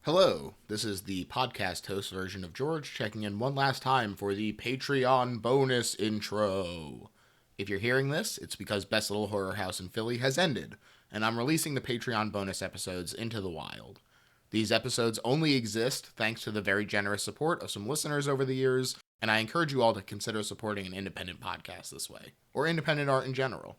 Hello, this is the podcast host version of George checking in one last time for the Patreon bonus intro. If you're hearing this, it's because Best Little Horror House in Philly has ended, and I'm releasing the Patreon bonus episodes into the wild. These episodes only exist thanks to the very generous support of some listeners over the years, and I encourage you all to consider supporting an independent podcast this way, or independent art in general.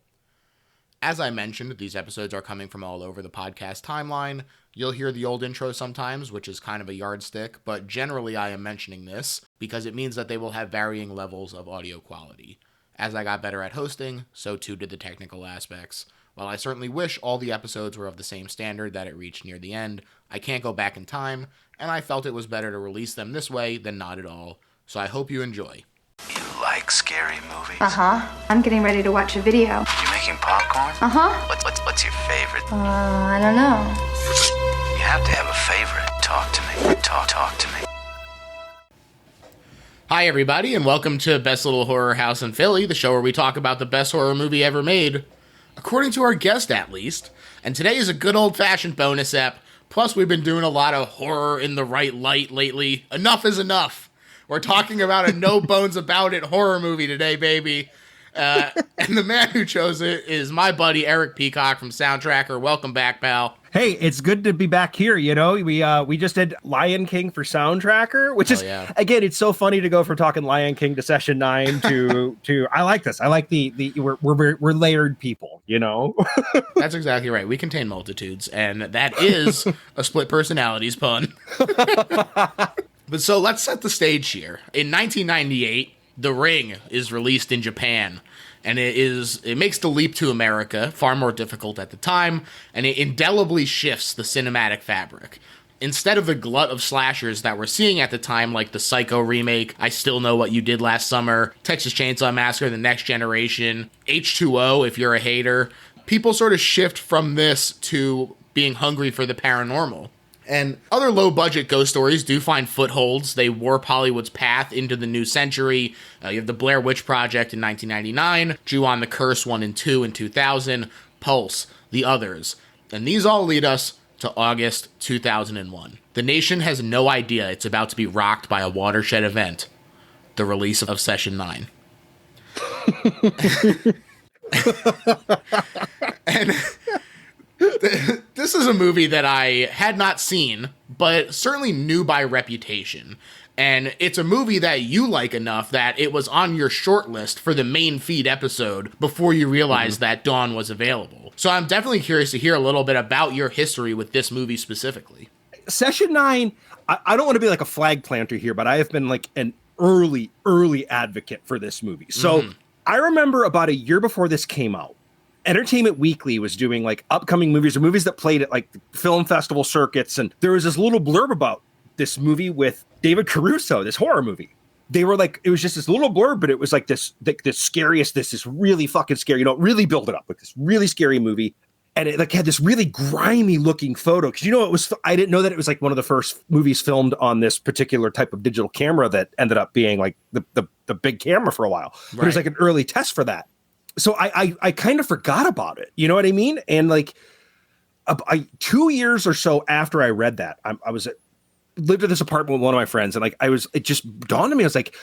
As I mentioned, these episodes are coming from all over the podcast timeline. You'll hear the old intro sometimes, which is kind of a yardstick, but generally I am mentioning this because it means that they will have varying levels of audio quality. As I got better at hosting, so too did the technical aspects. While I certainly wish all the episodes were of the same standard that it reached near the end, I can't go back in time, and I felt it was better to release them this way than not at all, so I hope you enjoy. You like scary movies? Uh-huh. I'm getting ready to watch a video. You making popcorn? Uh-huh. What's your favorite? I don't know. You have to have a favorite. Talk to me. Talk to me. Hi everybody, and welcome to Best Little Horror House in Philly, the show where we talk about the best horror movie ever made. According to our guest, at least. And today is a good old-fashioned bonus ep. Plus, we've been doing a lot of horror in the right light lately. Enough is enough. We're talking about a no-bones-about-it horror movie today, baby. And the man who chose it is my buddy Eric Peacock from Soundtracker. Welcome back, pal. Hey, it's good to be back here. You know, we just did Lion King for Soundtracker, which is, again, it's so funny to go from talking Lion King to Session 9 to I like this. I like we're layered people, you know? That's exactly right. We contain multitudes, and that is a split personalities pun. But so let's set the stage here. In 1998, The Ring is released in Japan, and it makes the leap to America far more difficult at the time, and it indelibly shifts the cinematic fabric. Instead of the glut of slashers that we're seeing at the time, like the Psycho remake, I Still Know What You Did Last Summer, Texas Chainsaw Massacre, The Next Generation, H2O if you're a hater, people sort of shift from this to being hungry for the paranormal. And other low-budget ghost stories do find footholds. They warp Hollywood's path into the new century. You have the Blair Witch Project in 1999, Ju-On the Curse 1 and 2 in 2000, Pulse, The Others. And these all lead us to August 2001. The nation has no idea it's about to be rocked by a watershed event, the release of Session 9. And this is a movie that I had not seen, but certainly knew by reputation. And it's a movie that you like enough that it was on your short list for the main feed episode before you realized that Dawn was available. So I'm definitely curious to hear a little bit about your history with this movie specifically. Session 9, I don't want to be like a flag planter here, but I have been like an early advocate for this movie. So I remember about a year before this came out, Entertainment Weekly was doing like upcoming movies or movies that played at like film festival circuits. And there was this little blurb about this movie with David Caruso, this horror movie. They were like, it was just this little blurb, but it was like this scariest, this is really fucking scary, you know, really build it up like this really scary movie. And it like had this really grimy looking photo. Cause you know, I didn't know that it was like one of the first movies filmed on this particular type of digital camera that ended up being like the big camera for a while. Right. But it was like an early test for that. So I kind of forgot about it. You know what I mean? And like 2 years or so after I read that, lived in this apartment with one of my friends. And like, it just dawned on me. I was like,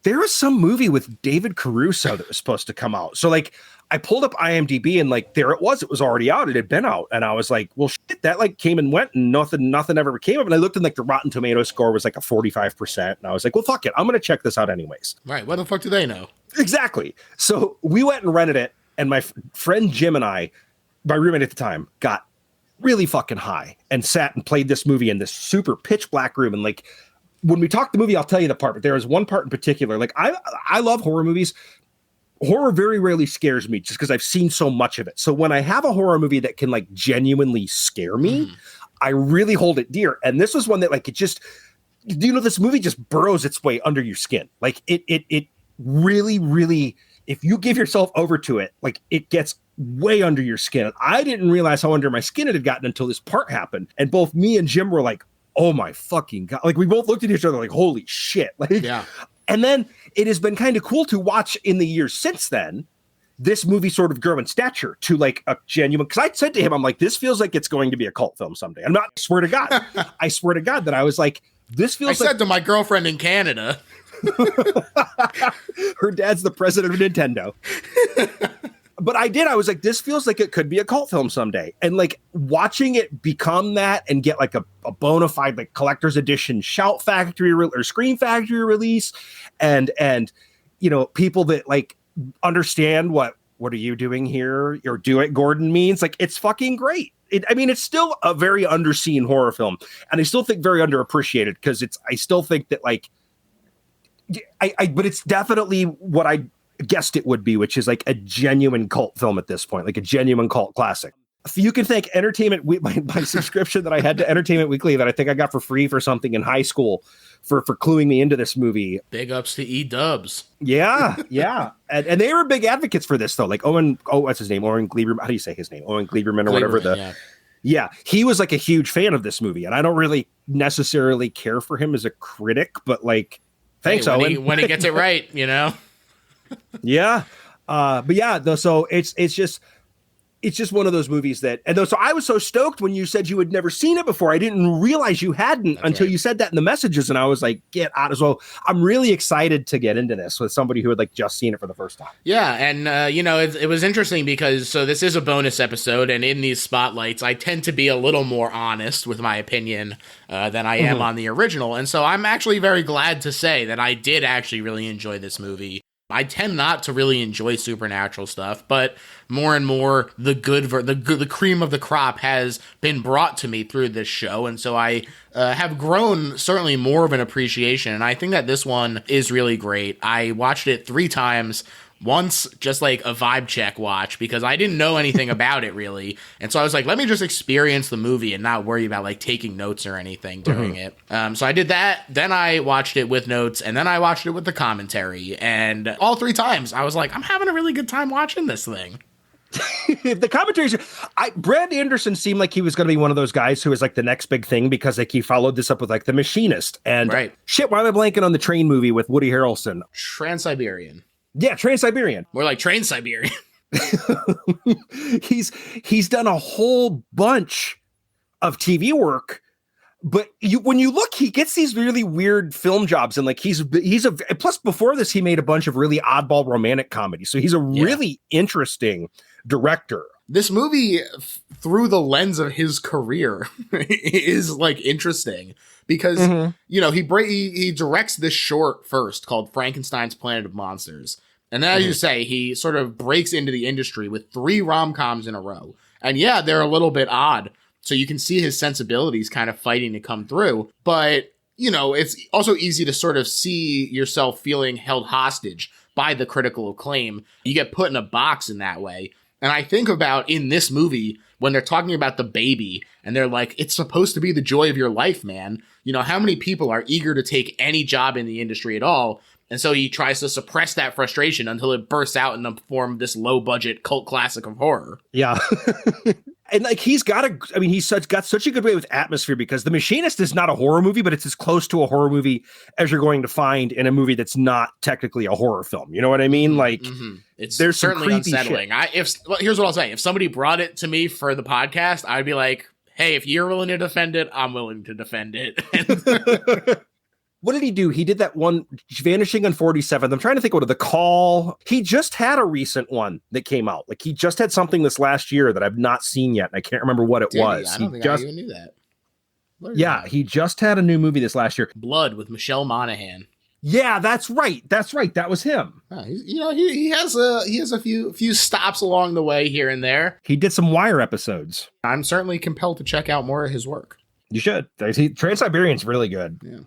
there was some movie with David Caruso that was supposed to come out. So like I pulled up IMDb and like, there it was already out. It had been out. And I was like, well, shit, that like came and went and nothing ever came up. And I looked and like the Rotten Tomatoes score was like a 45%. And I was like, well, fuck it. I'm going to check this out anyways. Right. What the fuck do they know? Exactly. So we went and rented it. And my friend Jim and I, my roommate at the time, got really fucking high and sat and played this movie in this super pitch black room. And like, when we talk the movie, I'll tell you the part, but there is one part in particular. Like I love horror movies. Horror very rarely scares me just because I've seen so much of it. So when I have a horror movie that can like genuinely scare me, I really hold it dear. And this was one that like, it just, you know, this movie just burrows its way under your skin. Like it really, if you give yourself over to it, like it gets way under your skin. And I didn't realize how under my skin it had gotten until this part happened. And both me and Jim were like, oh my fucking God. Like we both looked at each other like, holy shit. Like, yeah. And then it has been kind of cool to watch in the years since then, this movie sort of grow in stature to like a genuine, because I said to him, I'm like, this feels like it's going to be a cult film someday. I swear to God. I swear to God that I was like, this feels I said to my girlfriend in Canada. Her dad's the president of Nintendo. But I was like, this feels like it could be a cult film someday. And like watching it become that and get like a bona fide like collector's edition Shout Factory or Scream Factory release and you know, people that like understand what are you doing here? You're Do It Gordon means, like, it's fucking great. It's still a very underseen horror film, and I still think very underappreciated because I still think that like but it's definitely what I guessed it would be, which is like a genuine cult film at this point, like a genuine cult classic. You can thank Entertainment Week, my subscription that I had to Entertainment Weekly that I think I got for free for something in high school for cluing me into this movie. Big ups to E-dubs. Yeah. And they were big advocates for this though. Like what's his name? Owen Gleiberman. How do you say his name? Owen Gleiberman or whatever. Yeah. He was like a huge fan of this movie, and I don't really necessarily care for him as a critic, but like, thanks, Owen. When he gets it right, you know? Yeah. But yeah, though, so it's just one of those movies that, and so I was so stoked when you said you had never seen it before. I didn't realize you hadn't until you said that in the messages. And I was like, get out as well. I'm really excited to get into this with somebody who had like just seen it for the first time. Yeah. And, you know, it was interesting because, so this is a bonus episode, and in these spotlights, I tend to be a little more honest with my opinion than I am on the original. And so I'm actually very glad to say that I did actually really enjoy this movie. I tend not to really enjoy supernatural stuff, but more and more the cream of the crop has been brought to me through this show, and so I have grown certainly more of an appreciation, and I think that this one is really great. I watched it 3 times. Once just like a vibe check watch because I didn't know anything about it really. And so I was like, let me just experience the movie and not worry about like taking notes or anything during it. So I did that. Then I watched it with notes, and then I watched it with the commentary. And all 3 times I was like, I'm having a really good time watching this thing. The commentaries, Brad Anderson seemed like he was going to be one of those guys who was like the next big thing because like he followed this up with like The Machinist and shit. Why am I blanking on the train movie with Woody Harrelson? Trans-Siberian. Yeah, Trans-Siberian. More like Train-Siberian. He's done a whole bunch of TV work, but when you look, he gets these really weird film jobs, and like he's plus before this he made a bunch of really oddball romantic comedies. So he's a really interesting director. This movie, through the lens of his career, is like interesting because you know he directs this short first called Frankenstein's Planet of Monsters, and then as you say, he sort of breaks into the industry with 3 rom-coms in a row, and yeah, they're a little bit odd, so you can see his sensibilities kind of fighting to come through, but you know it's also easy to sort of see yourself feeling held hostage by the critical acclaim. You get put in a box in that way. And I think about in this movie, when they're talking about the baby and they're like, it's supposed to be the joy of your life, man. You know, how many people are eager to take any job in the industry at all? And so he tries to suppress that frustration until it bursts out in the form of this low budget cult classic of horror. Yeah. And like he's got such a good way with atmosphere because The Machinist is not a horror movie, but it's as close to a horror movie as you're going to find in a movie that's not technically a horror film. You know what I mean? Like it's there's certainly unsettling. Here's what I'll say. If somebody brought it to me for the podcast, I'd be like, hey, if you're willing to defend it, I'm willing to defend it. What did he do? He did that one, Vanishing on 47th. I'm trying to think what The Call. He just had a recent one that came out. Like he just had something this last year that I've not seen yet. And I can't remember what it was. I don't think I even knew that. Yeah, he just had a new movie this last year. Blood with Michelle Monaghan. Yeah, that's right. That was him. He has a few stops along the way here and there. He did some Wire episodes. I'm certainly compelled to check out more of his work. You should. Trans-Siberian's really good. Yeah.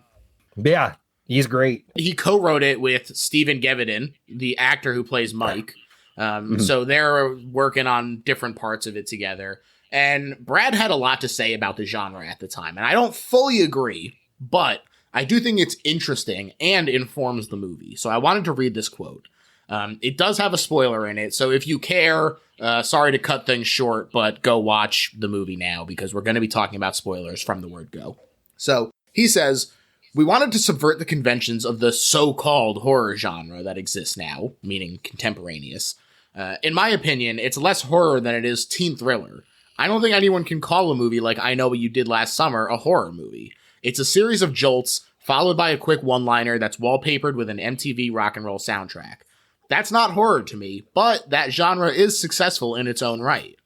Yeah, he's great. He co-wrote it with Stephen Gevedin, the actor who plays Mike. So they're working on different parts of it together. And Brad had a lot to say about the genre at the time. And I don't fully agree, but I do think it's interesting and informs the movie. So I wanted to read this quote. It does have a spoiler in it. So if you care, sorry to cut things short, but go watch the movie now because we're going to be talking about spoilers from the word go. So he says, we wanted to subvert the conventions of the so-called horror genre that exists now, meaning contemporaneous. In my opinion, it's less horror than it is teen thriller. I don't think anyone can call a movie like I Know What You Did Last Summer a horror movie. It's a series of jolts, followed by a quick one-liner that's wallpapered with an MTV rock and roll soundtrack. That's not horror to me, but that genre is successful in its own right.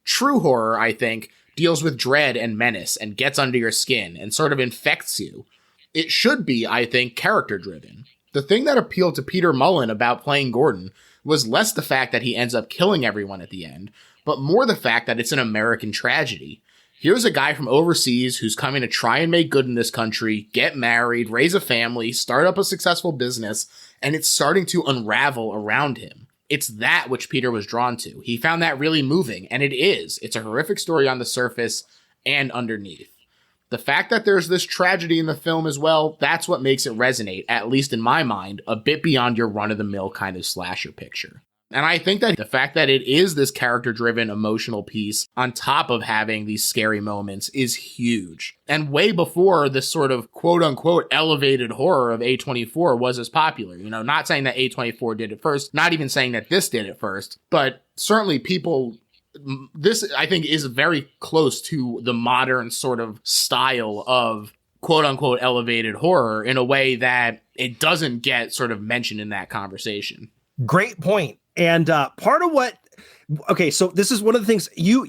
True horror, I think, deals with dread and menace and gets under your skin and sort of infects you. It should be, I think, character-driven. The thing that appealed to Peter Mullen about playing Gordon was less the fact that he ends up killing everyone at the end, but more the fact that it's an American tragedy. Here's a guy from overseas who's coming to try and make good in this country, get married, raise a family, start up a successful business, and it's starting to unravel around him. It's that which Peter was drawn to. He found that really moving, and it is. It's a horrific story on the surface and underneath. The fact that there's this tragedy in the film as well, that's what makes it resonate, at least in my mind, a bit beyond your run-of-the-mill kind of slasher picture. And I think that the fact that it is this character-driven emotional piece on top of having these scary moments is huge. And way before this sort of quote-unquote elevated horror of A24 was as popular. You know, not saying that A24 did it first, not even saying that this did it first, but certainly people... This, I think, is very close to the modern sort of style of quote-unquote elevated horror in a way that it doesn't get sort of mentioned in that conversation. Great point. And part of what, okay, so this is one of the things you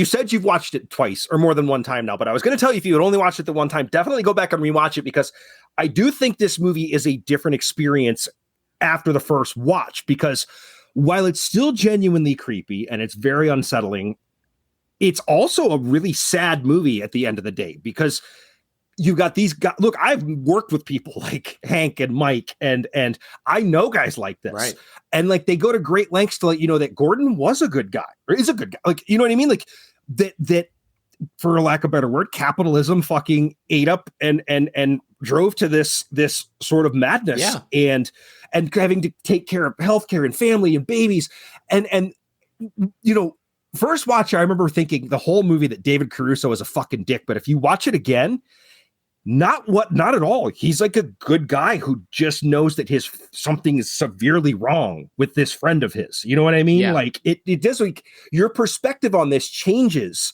said you've watched it twice or more than one time now, but I was going to tell you if you had only watched it the one time, definitely go back and rewatch it, because I do think this movie is a different experience after the first watch, because while it's still genuinely creepy and it's very unsettling, it's also a really sad movie at the end of the day, because you got these guys. Look, I've worked with people like Hank and Mike, and I know guys like this, right? And like they go to great lengths to let you know that Gordon was a good guy or is a good guy. Like, you know what I mean? Like that for lack of a better word, capitalism fucking ate up and drove to this sort of madness, and having to take care of healthcare and family and babies, and you know, first watch, I remember thinking the whole movie that David Caruso is a fucking dick, but if you watch it again, not at all. He's like a good guy who just knows that something is severely wrong with this friend of his. You know what I mean? Yeah. Like it does, like your perspective on this changes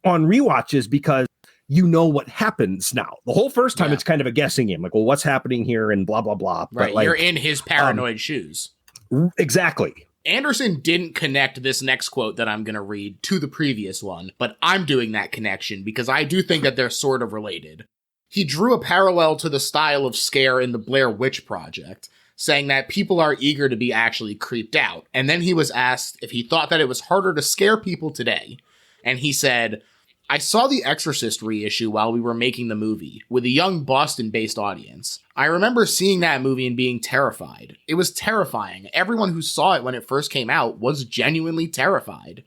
on rewatches because you know what happens now. The whole first time it's kind of a guessing game, like, well, what's happening here and blah, blah, blah. Right. But like, you're in his paranoid shoes. Exactly. Anderson didn't connect this next quote that I'm going to read to the previous one, but I'm doing that connection because I do think that they're sort of related. He drew a parallel to the style of scare in the Blair Witch Project, saying that people are eager to be actually creeped out. And then he was asked if he thought that it was harder to scare people today. And he said, I saw The Exorcist reissue while we were making the movie, with a young Boston-based audience. I remember seeing that movie and being terrified. It was terrifying. Everyone who saw it when it first came out was genuinely terrified.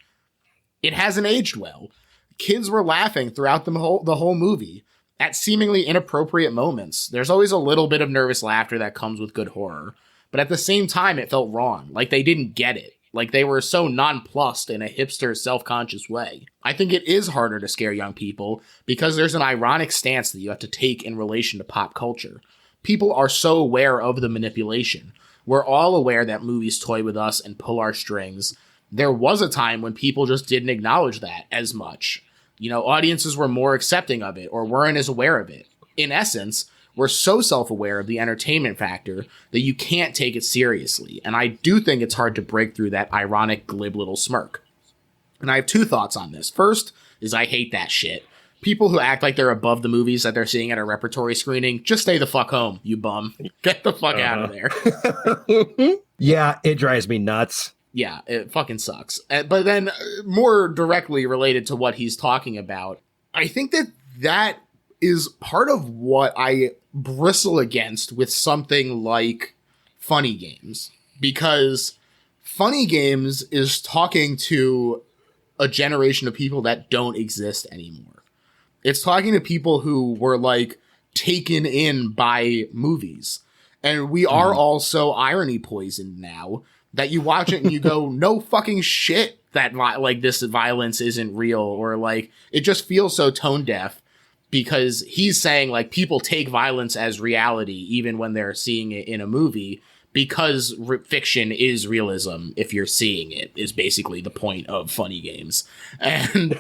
It hasn't aged well. Kids were laughing throughout the whole movie, at seemingly inappropriate moments. There's always a little bit of nervous laughter that comes with good horror, but at the same time it felt wrong, like they didn't get it. Like they were so nonplussed in a hipster, self-conscious way. I think it is harder to scare young people because there's an ironic stance that you have to take in relation to pop culture. People are so aware of the manipulation. We're all aware that movies toy with us and pull our strings. There was a time when people just didn't acknowledge that as much. You know, audiences were more accepting of it or weren't as aware of it. In essence, we're so self-aware of the entertainment factor that you can't take it seriously. And I do think it's hard to break through that ironic, glib little smirk. And I have two thoughts on this. First is I hate that shit. People who act like they're above the movies that they're seeing at a repertory screening, just stay the fuck home, you bum. Get the fuck out of there. Yeah, it drives me nuts. Yeah, it fucking sucks. But then more directly related to what he's talking about, I think that is part of what I bristle against with something like Funny Games. Because Funny Games is talking to a generation of people that don't exist anymore. It's talking to people who were like taken in by movies. And we are all so irony poisoned now that you watch it and you go, no fucking shit that like this violence isn't real, or like it just feels so tone deaf because he's saying like people take violence as reality even when they're seeing it in a movie because fiction is realism if you're seeing it, is basically the point of Funny Games. And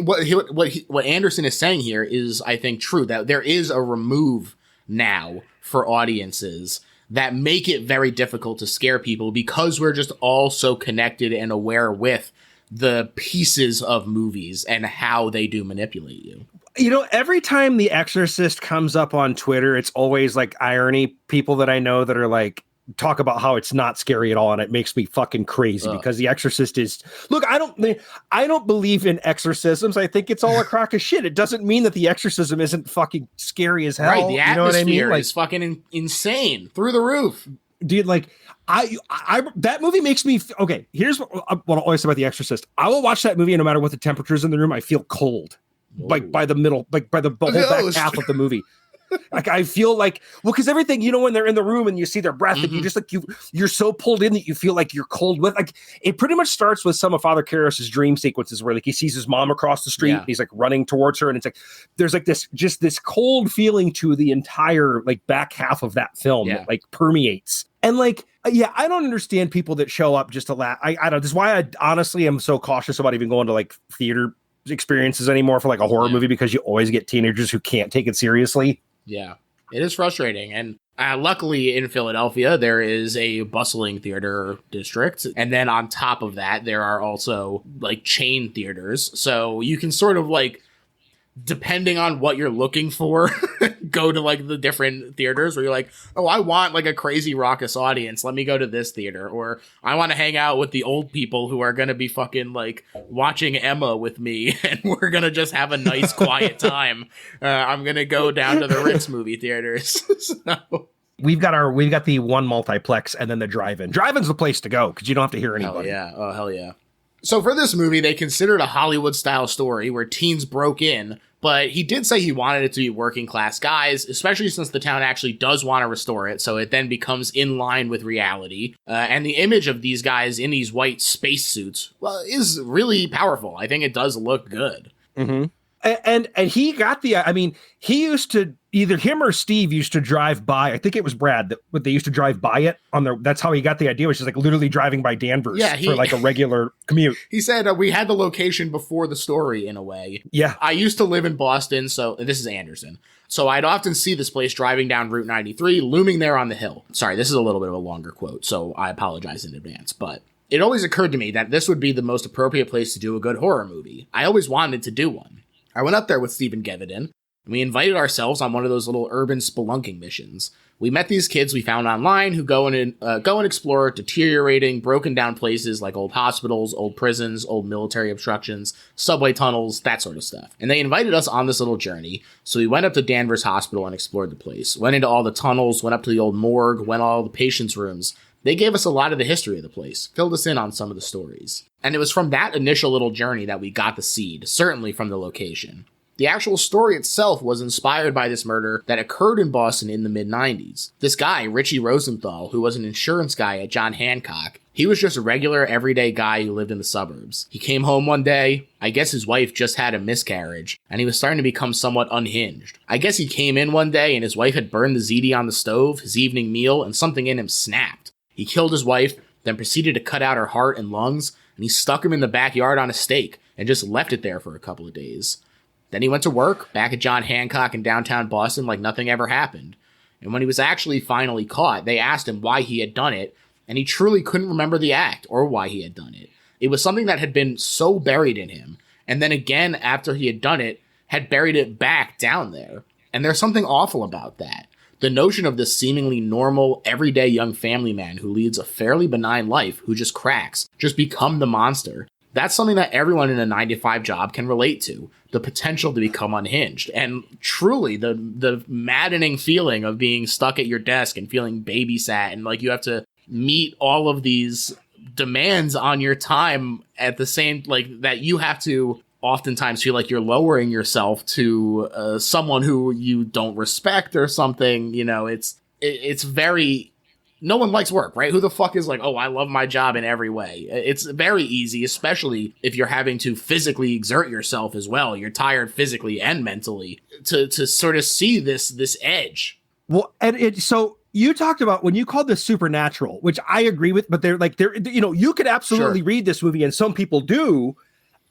what Anderson is saying here is, I think, true, that there is a remove now for audiences that make it very difficult to scare people because we're just all so connected and aware with the pieces of movies and how they do manipulate you. You know, every time The Exorcist comes up on Twitter, it's always like irony. People that I know that are like, talk about how it's not scary at all, and it makes me fucking crazy because The Exorcist is. Look, I don't believe in exorcisms. I think it's all a crock of shit. It doesn't mean that the exorcism isn't fucking scary as hell. Right, the atmosphere, you know what I mean? Like, is fucking insane, through the roof, dude. Like, I that movie makes me okay. Here's what I always say about The Exorcist. I will watch that movie, and no matter what the temperature is in the room, I feel cold. Whoa. Like by the middle, like by the whole back half of the movie. Like I feel like, well, because everything, you know, when they're in the room and you see their breath, and you just like you're so pulled in that you feel like you're cold with. Like it pretty much starts with some of Father Karras's dream sequences where like he sees his mom across the street, and he's like running towards her, and it's like there's like this cold feeling to the entire like back half of that film that like permeates. And like, yeah, I don't understand people that show up just to laugh. I don't. This is why I honestly am so cautious about even going to like theater experiences anymore for like a horror movie, because you always get teenagers who can't take it seriously. Yeah, it is frustrating. And luckily in Philadelphia, there is a bustling theater district. And then on top of that, there are also like chain theaters. So you can sort of like, depending on what you're looking for, go to like the different theaters where you're like, oh, I want like a crazy raucous audience. Let me go to this theater. Or I want to hang out with the old people who are going to be fucking like watching Emma with me. And we're going to just have a nice quiet time. I'm going to go down to the Ritz movie theaters. So. We've got the one multiplex and then the drive-in. Drive-in's the place to go because you don't have to hear anybody. Hell yeah. Oh, hell yeah. So for this movie, they considered a Hollywood-style story where teens broke in, but he did say he wanted it to be working-class guys, especially since the town actually does want to restore it, so it then becomes in line with reality. And the image of these guys in these white spacesuits, well, is really powerful. I think it does look good. Mm-hmm. And he got he used to, either him or Steve used to drive by. I think it was Brad that they used to drive by it that's how he got the idea, which is like literally driving by Danvers for like a regular commute. He said we had the location before the story in a way. Yeah. I used to live in Boston, so this is Anderson. So I'd often see this place driving down Route 93, looming there on the hill. Sorry, this is a little bit of a longer quote, so I apologize in advance, but it always occurred to me that this would be the most appropriate place to do a good horror movie. I always wanted to do one. I went up there with Stephen Gevedin, and we invited ourselves on one of those little urban spelunking missions. We met these kids we found online who go and explore deteriorating, broken down places like old hospitals, old prisons, old military obstructions, subway tunnels, that sort of stuff. And they invited us on this little journey, so we went up to Danvers Hospital and explored the place. Went into all the tunnels, went up to the old morgue, went all the patients' rooms. They gave us a lot of the history of the place, filled us in on some of the stories. And it was from that initial little journey that we got the seed, certainly from the location. The actual story itself was inspired by this murder that occurred in Boston in the mid-90s. This guy, Richie Rosenthal, who was an insurance guy at John Hancock, he was just a regular, everyday guy who lived in the suburbs. He came home one day, I guess his wife just had a miscarriage, and he was starting to become somewhat unhinged. I guess he came in one day and his wife had burned the ziti on the stove, his evening meal, and something in him snapped. He killed his wife, then proceeded to cut out her heart and lungs, and he stuck him in the backyard on a stake and just left it there for a couple of days. Then he went to work back at John Hancock in downtown Boston like nothing ever happened. And when he was actually finally caught, they asked him why he had done it, and he truly couldn't remember the act or why he had done it. It was something that had been so buried in him, and then again after he had done it, had buried it back down there. And there's something awful about that. The notion of this seemingly normal, everyday young family man who leads a fairly benign life, who just cracks, just become the monster. That's something that everyone in a 9-to-5 job can relate to. The potential to become unhinged. And truly, the maddening feeling of being stuck at your desk and feeling babysat and like you have to meet all of these demands on your time at the same, like that you have to oftentimes feel like you're lowering yourself to someone who you don't respect or something. You know, it's very, no one likes work, right? Who the fuck is like, oh, I love my job in every way? It's very easy, especially if you're having to physically exert yourself as well. You're tired physically and mentally to sort of see this edge. Well, and so you talked about when you called this supernatural, which I agree with, but you could absolutely read this movie, and some people do,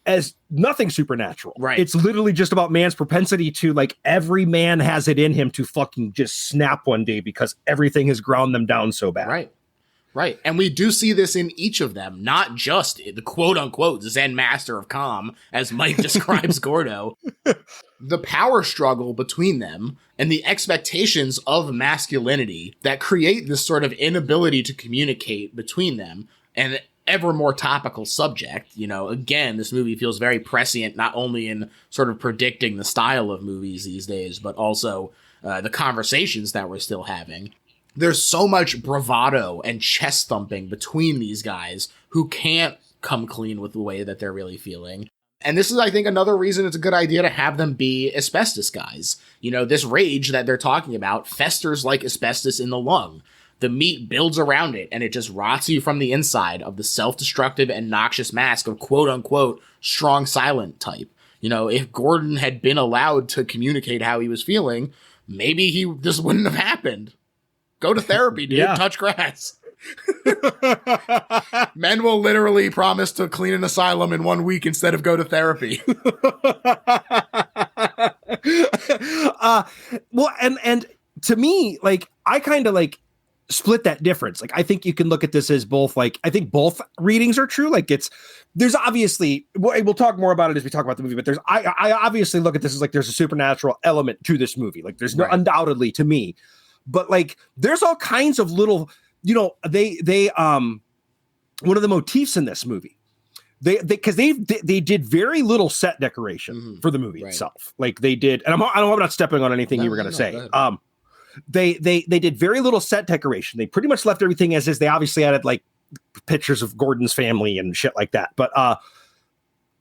as nothing supernatural. Right. It's literally just about man's propensity to, like, every man has it in him to fucking just snap one day because everything has ground them down so bad. Right. Right. And we do see this in each of them, not just the quote unquote Zen master of calm, as Mike describes Gordo. The power struggle between them and the expectations of masculinity that create this sort of inability to communicate between them, and ever more topical subject. You know, again, this movie feels very prescient, not only in sort of predicting the style of movies these days, but also the conversations that we're still having. There's so much bravado and chest thumping between these guys who can't come clean with the way that they're really feeling. And this is, I think, another reason it's a good idea to have them be asbestos guys. You know, this rage that they're talking about festers like asbestos in the lung. The meat builds around it, and it just rots you from the inside of the self-destructive and noxious mask of quote-unquote strong silent type. You know, if Gordon had been allowed to communicate how he was feeling, maybe this wouldn't have happened. Go to therapy, dude. Yeah. Touch grass. Men will literally promise to clean an asylum in 1 week instead of go to therapy. Well, and to me, like, I kind of like split that difference. Like, I think you can look at this as both, like, I think both readings are true. Like, there's obviously, we'll talk more about it as we talk about the movie, but I obviously look at this as like, there's a supernatural element to this movie. Like, there's no, undoubtedly to me, but like, there's all kinds of little, you know, they one of the motifs in this movie, they did very little set decoration for the movie itself. Like, they did, and I'm not stepping on anything you were going to say. They did very little set decoration. They pretty much left everything as is. They obviously added like pictures of Gordon's family and shit like that. But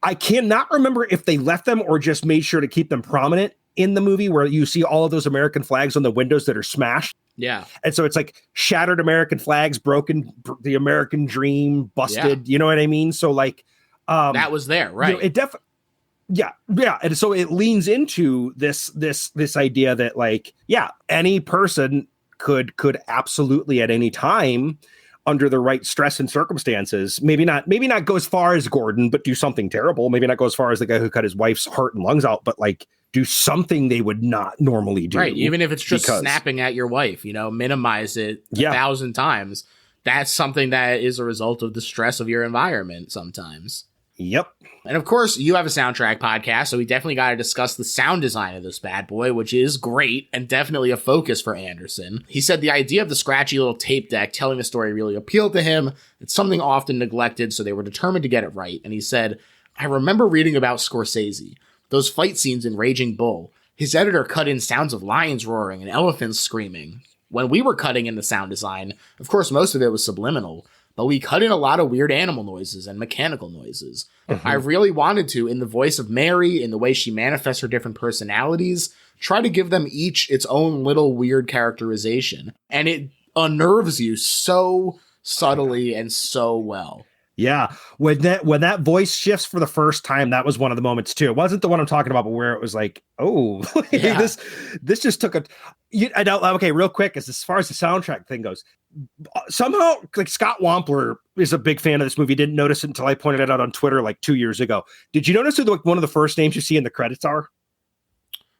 I cannot remember if they left them or just made sure to keep them prominent in the movie, where you see all of those American flags on the windows that are smashed. Yeah. And so it's like shattered American flags, broken, the American dream, busted. You know what I mean? So like, that was there, right? You know, it definitely. Yeah. And so it leans into this idea that, like, yeah, any person could absolutely at any time, under the right stress and circumstances, maybe not go as far as Gordon, but do something terrible. Maybe not go as far as the guy who cut his wife's heart and lungs out, but like do something they would not normally do. Right. Even if it's just snapping at your wife, you know, minimize it 1,000 times. That's something that is a result of the stress of your environment sometimes. Yep. And of course, you have a soundtrack podcast, so we definitely got to discuss the sound design of this bad boy, which is great and definitely a focus for Anderson. He said the idea of the scratchy little tape deck telling the story really appealed to him. It's something often neglected, so they were determined to get it right. And he said, I remember reading about Scorsese, those fight scenes in Raging Bull. His editor cut in sounds of lions roaring and elephants screaming. When we were cutting in the sound design, of course, most of it was subliminal, but we cut in a lot of weird animal noises and mechanical noises. I really wanted to, in the voice of Mary, in the way she manifests her different personalities, try to give them each its own little weird characterization. And it unnerves you so subtly and so well. Yeah. When that voice shifts for the first time, that was one of the moments too. It wasn't the one I'm talking about, but where it was like, oh, this just took I don't, okay, real quick, as far as the soundtrack thing goes, somehow, like, Scott Wampler is a big fan of this movie. Didn't notice it until I pointed it out on Twitter like 2 years ago. Did you notice who one of the first names you see in the credits are?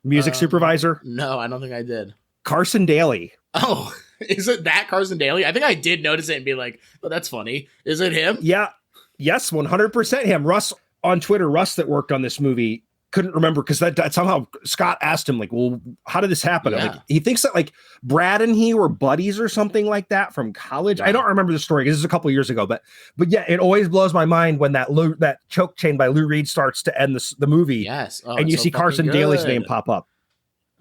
Music supervisor? No, I don't think I did. Carson Daly. Oh, is it that Carson Daly? I think I did notice it and be like, oh, that's funny. Is it him? Yeah. Yes, 100% him. Russ on Twitter, that worked on this movie, couldn't remember because that somehow Scott asked him, like, well, how did this happen? Yeah. Like, he thinks that like Brad and he were buddies or something like that from college. Right. I don't remember the story because this is a couple of years ago, but yeah, it always blows my mind when that choke chain by Lou Reed starts to end the movie. Yes. And you see Carson Daly's name pop up.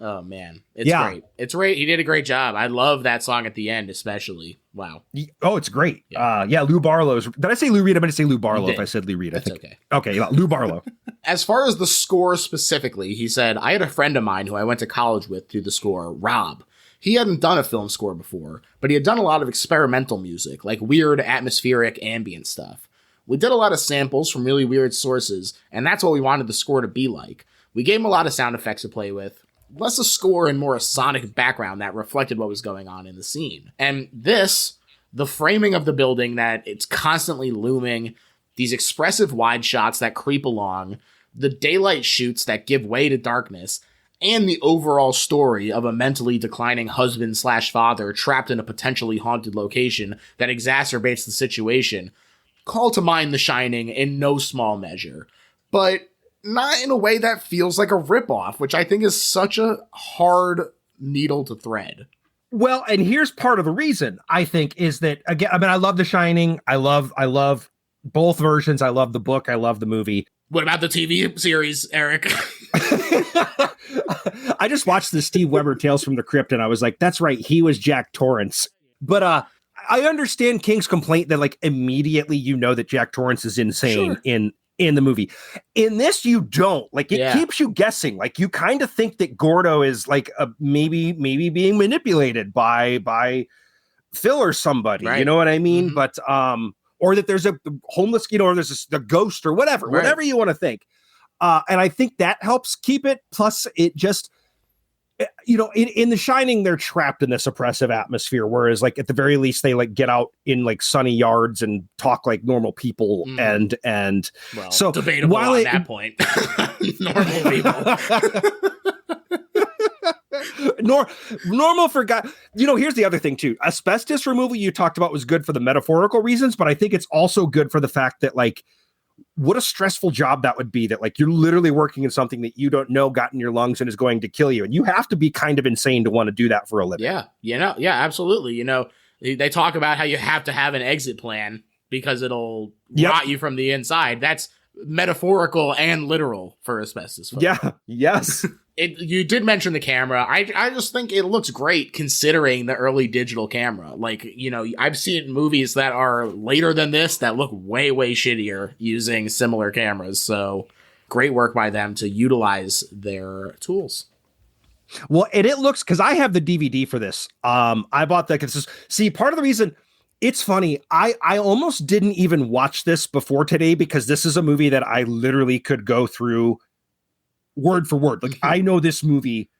Oh man, it's great. It's great. He did a great job. I love that song at the end, especially. Wow. Oh, it's great. Yeah. Lou Barlow's. Did I say Lou Reed? I meant to say Lou Barlow. If I said Lou Reed, That's I think. Okay. Okay. Yeah, Lou Barlow. As far as the score specifically, he said, I had a friend of mine who I went to college with through the score, Rob. He hadn't done a film score before, but he had done a lot of experimental music, like weird atmospheric ambient stuff. We did a lot of samples from really weird sources, and that's what we wanted the score to be like. We gave him a lot of sound effects to play with. less a score and more a sonic background that reflected what was going on in the scene. And this, the framing of the building, that it's constantly looming, these expressive wide shots that creep along, the daylight shoots that give way to darkness, and the overall story of a mentally declining husband/father trapped in a potentially haunted location that exacerbates the situation, call to mind The Shining in no small measure. But not in a way that feels like a ripoff, which I think is such a hard needle to thread. Well, and here's part of the reason, I think, is that, again, I mean, I love The Shining. I love both versions. I love the book. I love the movie. What about the TV series, Eric? I just watched the Steve Weber Tales from the Crypt, and I was like, that's right, he was Jack Torrance. But I understand King's complaint that, like, immediately you know that Jack Torrance is insane in the movie. In this, you don't. Like, it keeps you guessing. Like, you kind of think that Gordo is, like, maybe being manipulated by Phil or somebody. Right. You know what I mean? Mm-hmm. But or that there's a homeless, or there's the ghost or whatever you want to think. And I think that helps keep it. Plus, it just, in The Shining, they're trapped in this oppressive atmosphere. Whereas, like, at the very least, they, like, get out in, like, sunny yards and talk like normal people. And well, so debatable on that point. Normal people. Normal for guy. Here's the other thing too. Asbestos removal you talked about was good for the metaphorical reasons, but I think it's also good for the fact that, like, what a stressful job that would be, that, like, you're literally working in something that you don't know got in your lungs and is going to kill you. And you have to be kind of insane to want to do that for a living. Yeah. Absolutely. They talk about how you have to have an exit plan because it'll rot you from the inside. That's metaphorical and literal for asbestos. Yeah. Yes. You did mention the camera. I just think it looks great considering the early digital camera. Like, I've seen movies that are later than this that look way, way shittier using similar cameras. So great work by them to utilize their tools. Well, and it looks, because I have the DVD for this. I bought that. See, part of the reason, it's funny, I almost didn't even watch this before today, because this is a movie that I literally could go through word for word. Like, I know this movie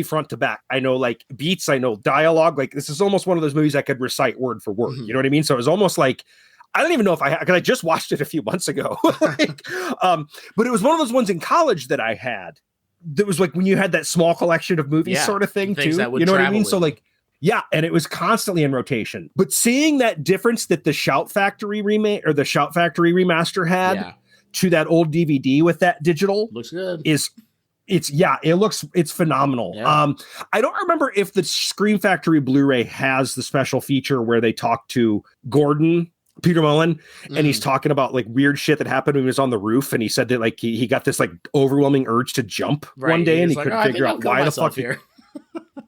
front to back. I know, like, beats, I know dialogue. Like, this is almost one of those movies I could recite word for word. You know what I mean? So it was almost like, I don't even know if because I just watched it a few months ago. But it was one of those ones in college that I had. That was like when you had that small collection of movies sort of thing too. You know what I mean? So, like, yeah, and it was constantly in rotation. But seeing that difference that the Shout Factory remake or the Shout Factory remaster had to that old DVD with that digital looks good. It's phenomenal. Yeah. I don't remember if the Scream Factory Blu-ray has the special feature where they talk to Gordon, Peter Mullen, and he's talking about, like, weird shit that happened when he was on the roof, and he said that, like, he got this, like, overwhelming urge to jump one day, and he couldn't figure out why the fuck here.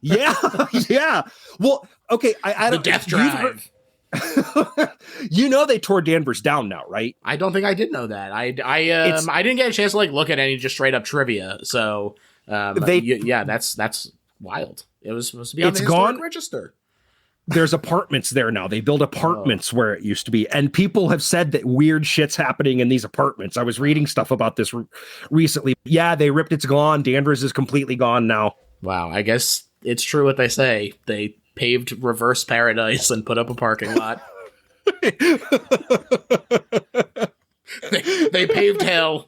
Yeah. Well, okay, I don't. The death drive. They tore Danvers down now, right? I don't think I did know that. I didn't get a chance to, like, look at any just straight up trivia. So that's wild. It was supposed to be on the historic register. There's apartments there now. They build apartments where it used to be. And people have said that weird shit's happening in these apartments. I was reading stuff about this recently. Yeah, they ripped. It's gone. Danvers is completely gone now. Wow. I guess it's true what they say. They paved reverse paradise and put up a parking lot. they paved hell.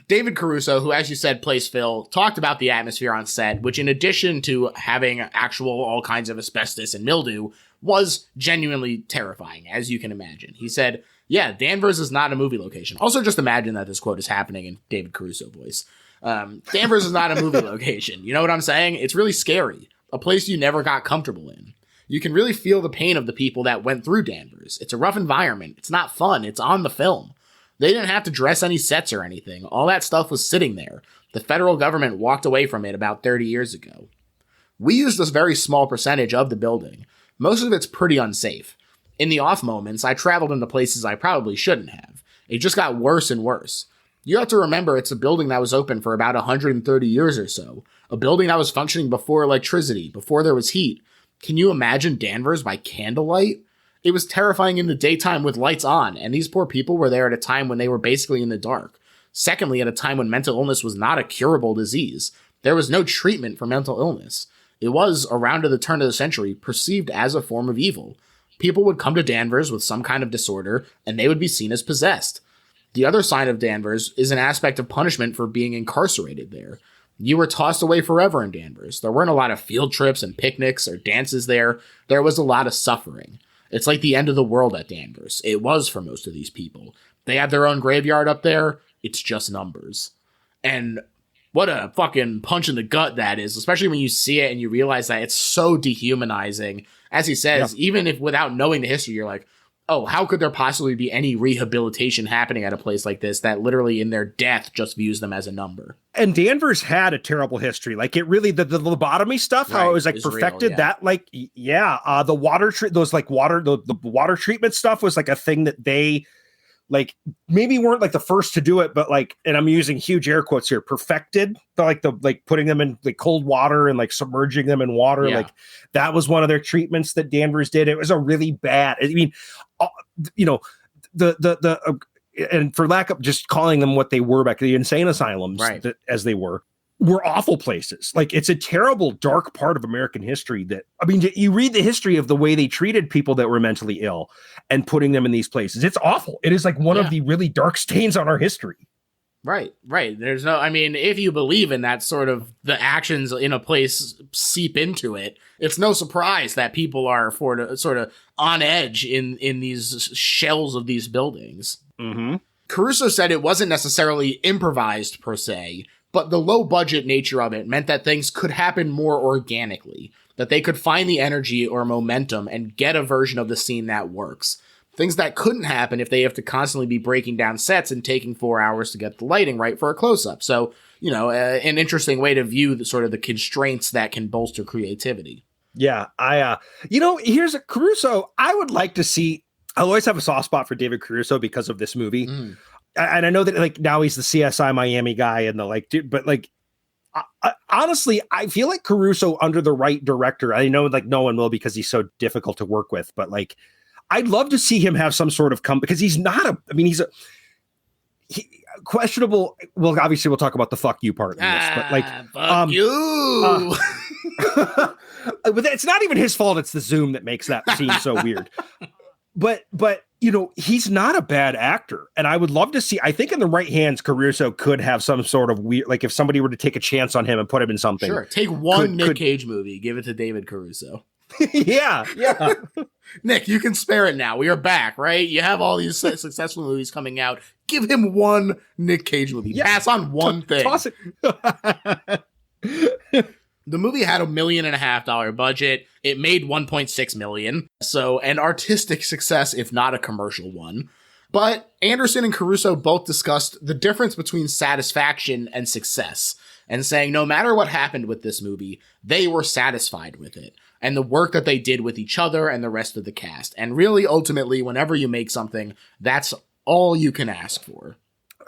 David Caruso, who, as you said, plays Phil, talked about the atmosphere on set, which, in addition to having actual all kinds of asbestos and mildew, was genuinely terrifying, as you can imagine. He said, yeah, Danvers is not a movie location. Also, just imagine that this quote is happening in David Caruso voice. Danvers is not a movie location. You know what I'm saying? It's really scary. A place you never got comfortable in. You can really feel the pain of the people that went through Danvers. It's a rough environment. It's not fun. It's on the film. They didn't have to dress any sets or anything. All that stuff was sitting there. The federal government walked away from it about 30 years ago. We used this very small percentage of the building. Most of it's pretty unsafe. In the off moments, I traveled into places I probably shouldn't have. It just got worse and worse. You have to remember it's a building that was open for about 130 years or so. A building that was functioning before electricity, before there was heat. Can you imagine Danvers by candlelight? It was terrifying in the daytime with lights on, and these poor people were there at a time when they were basically in the dark. Secondly, at a time when mental illness was not a curable disease. There was no treatment for mental illness. It was, around to the turn of the century, perceived as a form of evil. People would come to Danvers with some kind of disorder, and they would be seen as possessed. The other side of Danvers is an aspect of punishment for being incarcerated there. You were tossed away forever in Danvers. There weren't a lot of field trips and picnics or dances there. There was a lot of suffering. It's like the end of the world at Danvers. It was for most of these people. They have their own graveyard up there. It's just numbers. And what a fucking punch in the gut that is, especially when you see it and you realize that it's so dehumanizing. As he says, even if without knowing the history, you're like, oh, how could there possibly be any rehabilitation happening at a place like this that literally in their death just views them as a number? And Danvers had a terrible history. Like, it really, the lobotomy stuff, how it was like perfected, real, yeah. The water the water treatment stuff was like a thing that they like maybe weren't like the first to do it, but like, and I'm using huge air quotes here, perfected, like putting them in like cold water and like submerging them in water. Yeah. Like that was one of their treatments that Danvers did. It was a really bad, I mean, you know, and for lack of just calling them what they were back, the insane asylums, as they were awful places. Like, it's a terrible, dark part of American history that, I mean, you read the history of the way they treated people that were mentally ill and putting them in these places. It's awful. It is like one of the really dark stains on our history. Right. There's no, I mean, if you believe in that sort of, the actions in a place seep into it, it's no surprise that people are sort of on edge in these shells of these buildings. Mm-hmm. Caruso said it wasn't necessarily improvised per se, but the low budget nature of it meant that things could happen more organically, that they could find the energy or momentum and get a version of the scene that works. Things that couldn't happen if they have to constantly be breaking down sets and taking 4 hours to get the lighting right for a close-up. So, you know, an interesting way to view the sort of the constraints that can bolster creativity. Yeah, here's a Caruso. I would like to see, I always have a soft spot for David Caruso because of this movie. And I know that like now he's the CSI Miami guy and the like, dude, but like, honestly, I feel like Caruso under the right director, I know like no one will because he's so difficult to work with, but like, I'd love to see him have some sort of because he's not he's questionable. Well, obviously we'll talk about the fuck you part in this, but like, fuck you. But it's not even his fault. It's the Zoom that makes that scene so weird. But you know, he's not a bad actor, and I would love to see. I think in the right hands, Caruso could have some sort of weird, like if somebody were to take a chance on him and put him in something. Sure, take one Nick Cage movie, give it to David Caruso. yeah. Nick, you can spare it now. We are back, right? You have all these successful movies coming out. Give him one Nick Cage movie. Yeah. Pass on one thing. Toss it. The movie had $1.5 million budget. It made $1.6 million. So an artistic success, if not a commercial one. But Anderson and Caruso both discussed the difference between satisfaction and success, and saying no matter what happened with this movie, they were satisfied with it, and the work that they did with each other and the rest of the cast. And really, ultimately, whenever you make something, that's all you can ask for.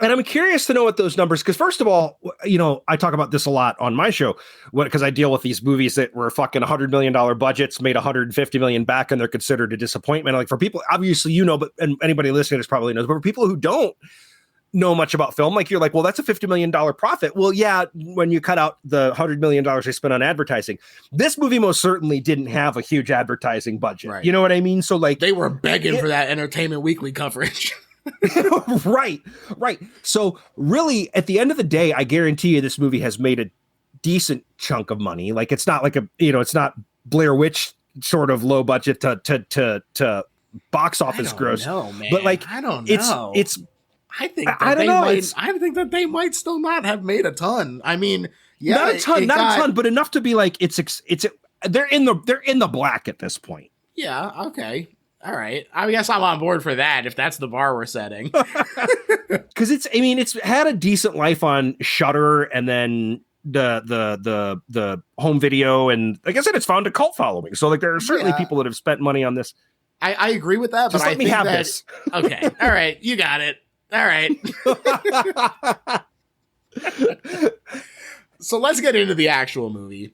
And I'm curious to know what those numbers, because first of all, you know, I talk about this a lot on my show because I deal with these movies that were fucking $100 million budgets, made $150 million back, and they're considered a disappointment. Like for people, obviously, you know, but and anybody listening to this probably knows, but for people who don't know much about film, like you're like, well, that's a $50 million profit. Well, yeah, when you cut out the $100 million they spent on advertising, this movie most certainly didn't have a huge advertising budget. Right. You know what I mean? So like they were begging for that Entertainment Weekly coverage. Right. So really, at the end of the day, I guarantee you this movie has made a decent chunk of money. Like it's not like it's not Blair Witch sort of low budget to box office gross. Man. But like, I don't know. I think that they might still not have made a ton. I mean, yeah, not a ton, but enough to be like they're in the black at this point. Yeah. Okay. All right. I guess I'm on board for that if that's the bar we're setting. Because it's had a decent life on Shudder and then the home video, and like I said, it's found a cult following. So like there are certainly people that have spent money on this. I agree with that, but let me have this. Okay. All right. You got it. All right. So let's get into the actual movie.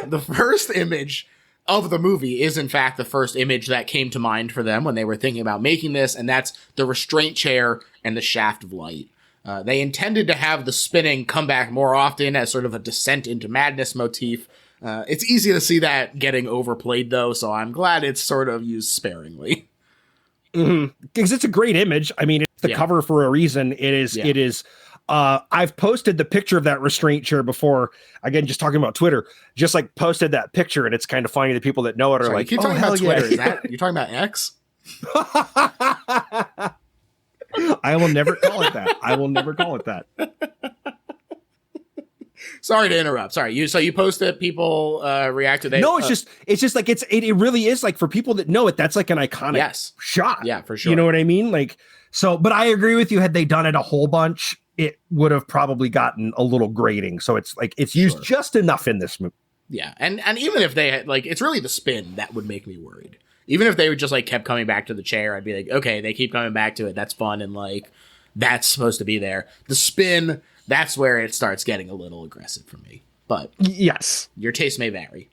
The first image of the movie is in fact the first image that came to mind for them when they were thinking about making this, and that's the restraint chair and the shaft of light. They intended to have the spinning come back more often as sort of a descent into madness motif. It's easy to see that getting overplayed, though, so I'm glad it's sort of used sparingly. Because it's a great image. I mean, it's the cover for a reason. It is. I've posted the picture of that restraint chair before. Again, just talking about Twitter, just like posted that picture, and it's kind of funny. The people that know it are like, you keep talking about Twitter. Is that you're talking about X? I will never call it that. I will never call it that. Sorry to interrupt. Sorry. You posted, people reacted. No, it's just like it really is like, for people that know it, that's like an iconic shot. Yeah, for sure. You know what I mean? Like, so, but I agree with you. Had they done it a whole bunch, it would have probably gotten a little grating. So it's like, it's used just enough in this movie. Yeah. And even if they had, like, it's really the spin that would make me worried. Even if they would just like kept coming back to the chair, I'd be like, okay, they keep coming back to it. That's fun. And like, that's supposed to be there. The spin, that's where it starts getting a little aggressive for me. But yes, your taste may vary.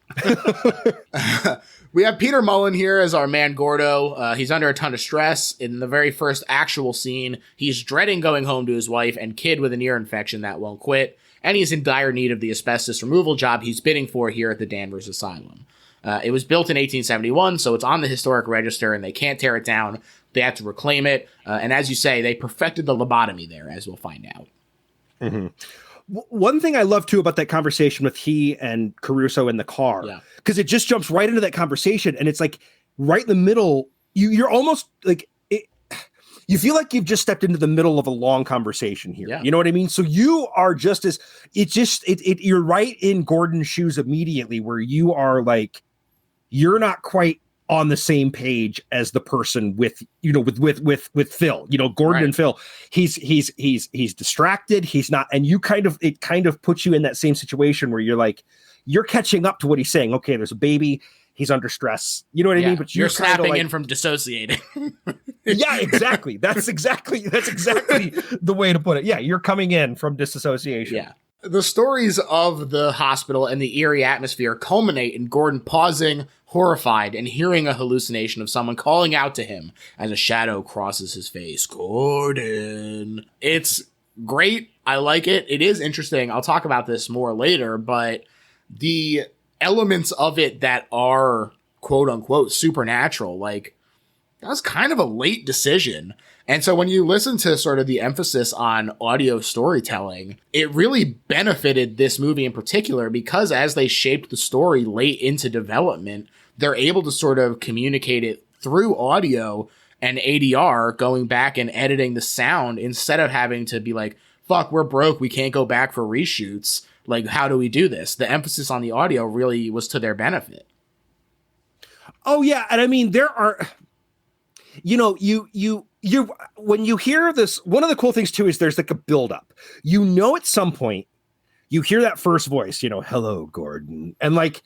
We have Peter Mullen here as our man Gordo. He's under a ton of stress. In the very first actual scene, he's dreading going home to his wife and kid with an ear infection that won't quit. And he's in dire need of the asbestos removal job he's bidding for here at the Danvers Asylum. It was built in 1871, so it's on the historic register, and they can't tear it down. They have to reclaim it. And as you say, they perfected the lobotomy there, as we'll find out. Mm-hmm. One thing I love, too, about that conversation with he and Caruso in the car, because it just jumps right into that conversation, and it's like right in the middle. You're almost like you feel like you've just stepped into the middle of a long conversation here. Yeah. You know what I mean? So you are just as you're right in Gordon's shoes immediately, where you are like, you're not quite on the same page as the person with Phil, Gordon and Phil. He's distracted. He's not. And it kind of puts you in that same situation where you're like, you're catching up to what he's saying. Okay, there's a baby. He's under stress. You know what I mean? But you're snapping in from dissociating. Yeah, exactly. That's exactly the way to put it. Yeah. You're coming in from disassociation. Yeah. The stories of the hospital and the eerie atmosphere culminate in Gordon pausing, horrified, and hearing a hallucination of someone calling out to him as a shadow crosses his face. Gordon. It's great. I like it. It is interesting. I'll talk about this more later, but the elements of it that are quote unquote supernatural, like, that was kind of a late decision. And so when you listen to sort of the emphasis on audio storytelling, it really benefited this movie in particular, because as they shaped the story late into development, they're able to sort of communicate it through audio and ADR, going back and editing the sound instead of having to be like, fuck, we're broke, we can't go back for reshoots. Like, how do we do this? The emphasis on the audio really was to their benefit. Oh, yeah. And I mean, there are, you when you hear this, one of the cool things too is there's like a buildup. At some point you hear that first voice, hello, Gordon, and like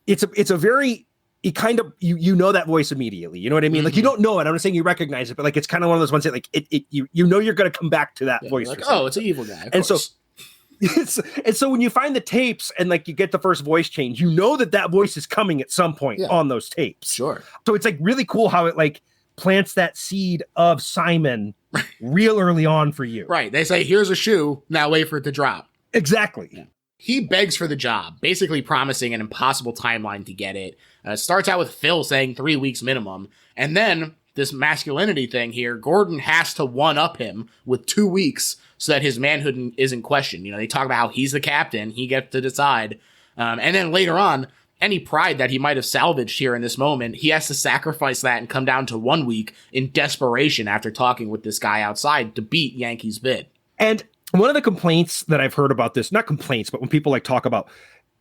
it's a very, it kind of that voice immediately. You know what I mean? Mm-hmm. Like, you don't know it. I'm not saying you recognize it, but like it's kind of one of those ones that like you're going to come back to that voice. Like, oh, it's an evil guy. And so. And so when you find the tapes and like you get the first voice change, that voice is coming at some point on those tapes. Sure. So it's like really cool how it like plants that seed of Simon real early on for you. Right. They say, here's a shoe. Now wait for it to drop. Exactly. Yeah. He begs for the job, basically promising an impossible timeline to get it. Starts out with Phil saying 3 weeks minimum. And then this masculinity thing here, Gordon has to one-up him with 2 weeks so that his manhood isn't questioned. They talk about how he's the captain. He gets to decide. And then later on, any pride that he might have salvaged here in this moment, he has to sacrifice that and come down to 1 week in desperation after talking with this guy outside to beat Yankee's bid. And one of the complaints that I've heard about this, not complaints, but when people like talk about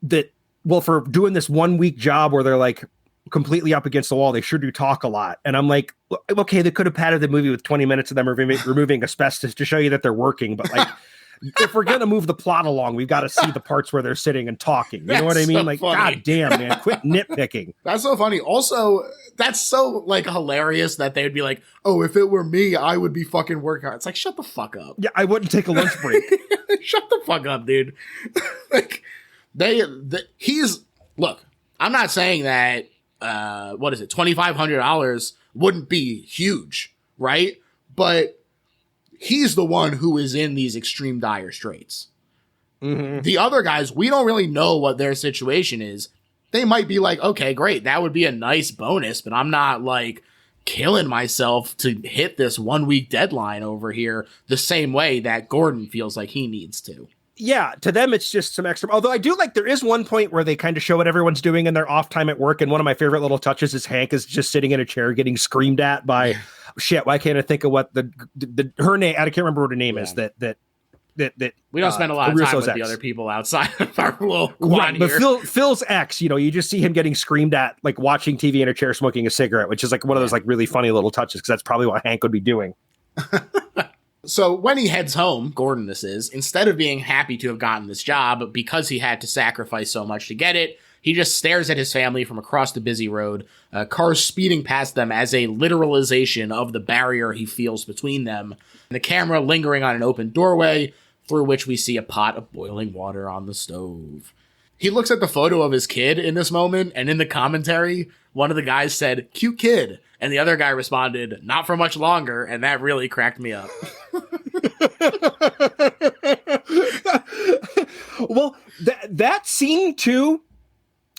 that, well, for doing this 1 week job where they're like completely up against the wall, they sure do talk a lot. And I'm like, okay, they could have padded the movie with 20 minutes of them removing asbestos to show you that they're working. But like, if we're going to move the plot along, we've got to see the parts where they're sitting and talking. You know what I mean? So like, funny. God damn, man, quit nitpicking. That's so funny. Also, that's so like hilarious that they would be like, oh, if it were me, I would be fucking working hard. It's like, shut the fuck up. Yeah, I wouldn't take a lunch break. Shut the fuck up, dude. Like, look, I'm not saying that, what is it, $2,500 wouldn't be huge, right? But he's the one who is in these extreme dire straits. Mm-hmm. The other guys, we don't really know what their situation is. They might be like, okay, great, that would be a nice bonus, but I'm not like killing myself to hit this 1 week deadline over here the same way that Gordon feels like he needs to. Yeah, to them, it's just some extra. Although I do like, there is one point where they kind of show what everyone's doing in their off time at work. And one of my favorite little touches is Hank is just sitting in a chair getting screamed at by, shit, why can't I think of what her name, I can't remember what her name is, that we don't spend a lot of time with the other people outside of our little quad right, here. But Phil's ex, you just see him getting screamed at, like watching TV in a chair smoking a cigarette, which is like one of those like really funny little touches, because that's probably what Hank would be doing. So when he heads home, Gordon this is, instead of being happy to have gotten this job because he had to sacrifice so much to get it, he just stares at his family from across the busy road, cars speeding past them as a literalization of the barrier he feels between them, and the camera lingering on an open doorway through which we see a pot of boiling water on the stove. He looks at the photo of his kid in this moment, and in the commentary, one of the guys said, "Cute kid," and the other guy responded, "Not for much longer," and that really cracked me up. Well, that scene too,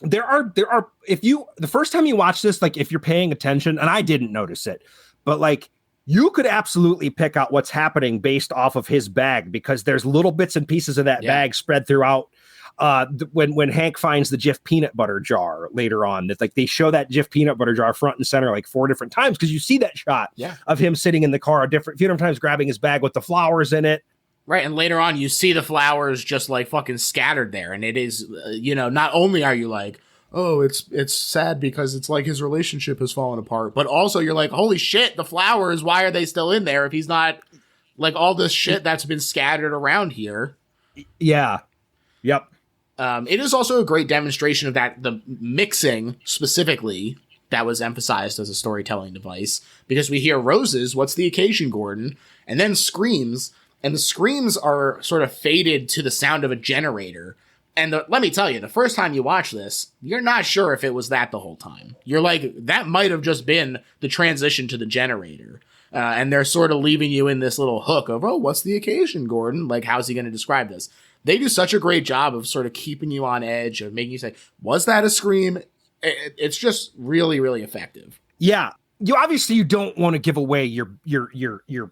there are the first time you watch this, like if you're paying attention, and I didn't notice it, but like you could absolutely pick out what's happening based off of his bag, because there's little bits and pieces of that bag spread throughout. When Hank finds the Jif peanut butter jar later on, that like they show that Jif peanut butter jar front and center like 4 different times, because you see that shot of him sitting in the car a few different times, grabbing his bag with the flowers in it. Right, and later on you see the flowers just like fucking scattered there, and it is, not only are you like, oh, it's sad because it's like his relationship has fallen apart, but also you're like, holy shit, the flowers, why are they still in there if he's not, like, all this shit that's been scattered around here. Yeah. Yep. It is also a great demonstration of that, the mixing specifically that was emphasized as a storytelling device, because we hear Roses, "What's the occasion, Gordon?" and then screams, and the screams are sort of faded to the sound of a generator. And let me tell you, the first time you watch this, you're not sure if it was that the whole time. You're like, that might have just been the transition to the generator. And they're sort of leaving you in this little hook of, oh, what's the occasion, Gordon? Like, how's he going to describe this? They do such a great job of sort of keeping you on edge, of making you say, was that a scream? It's just really, really effective. Yeah. You don't want to give away your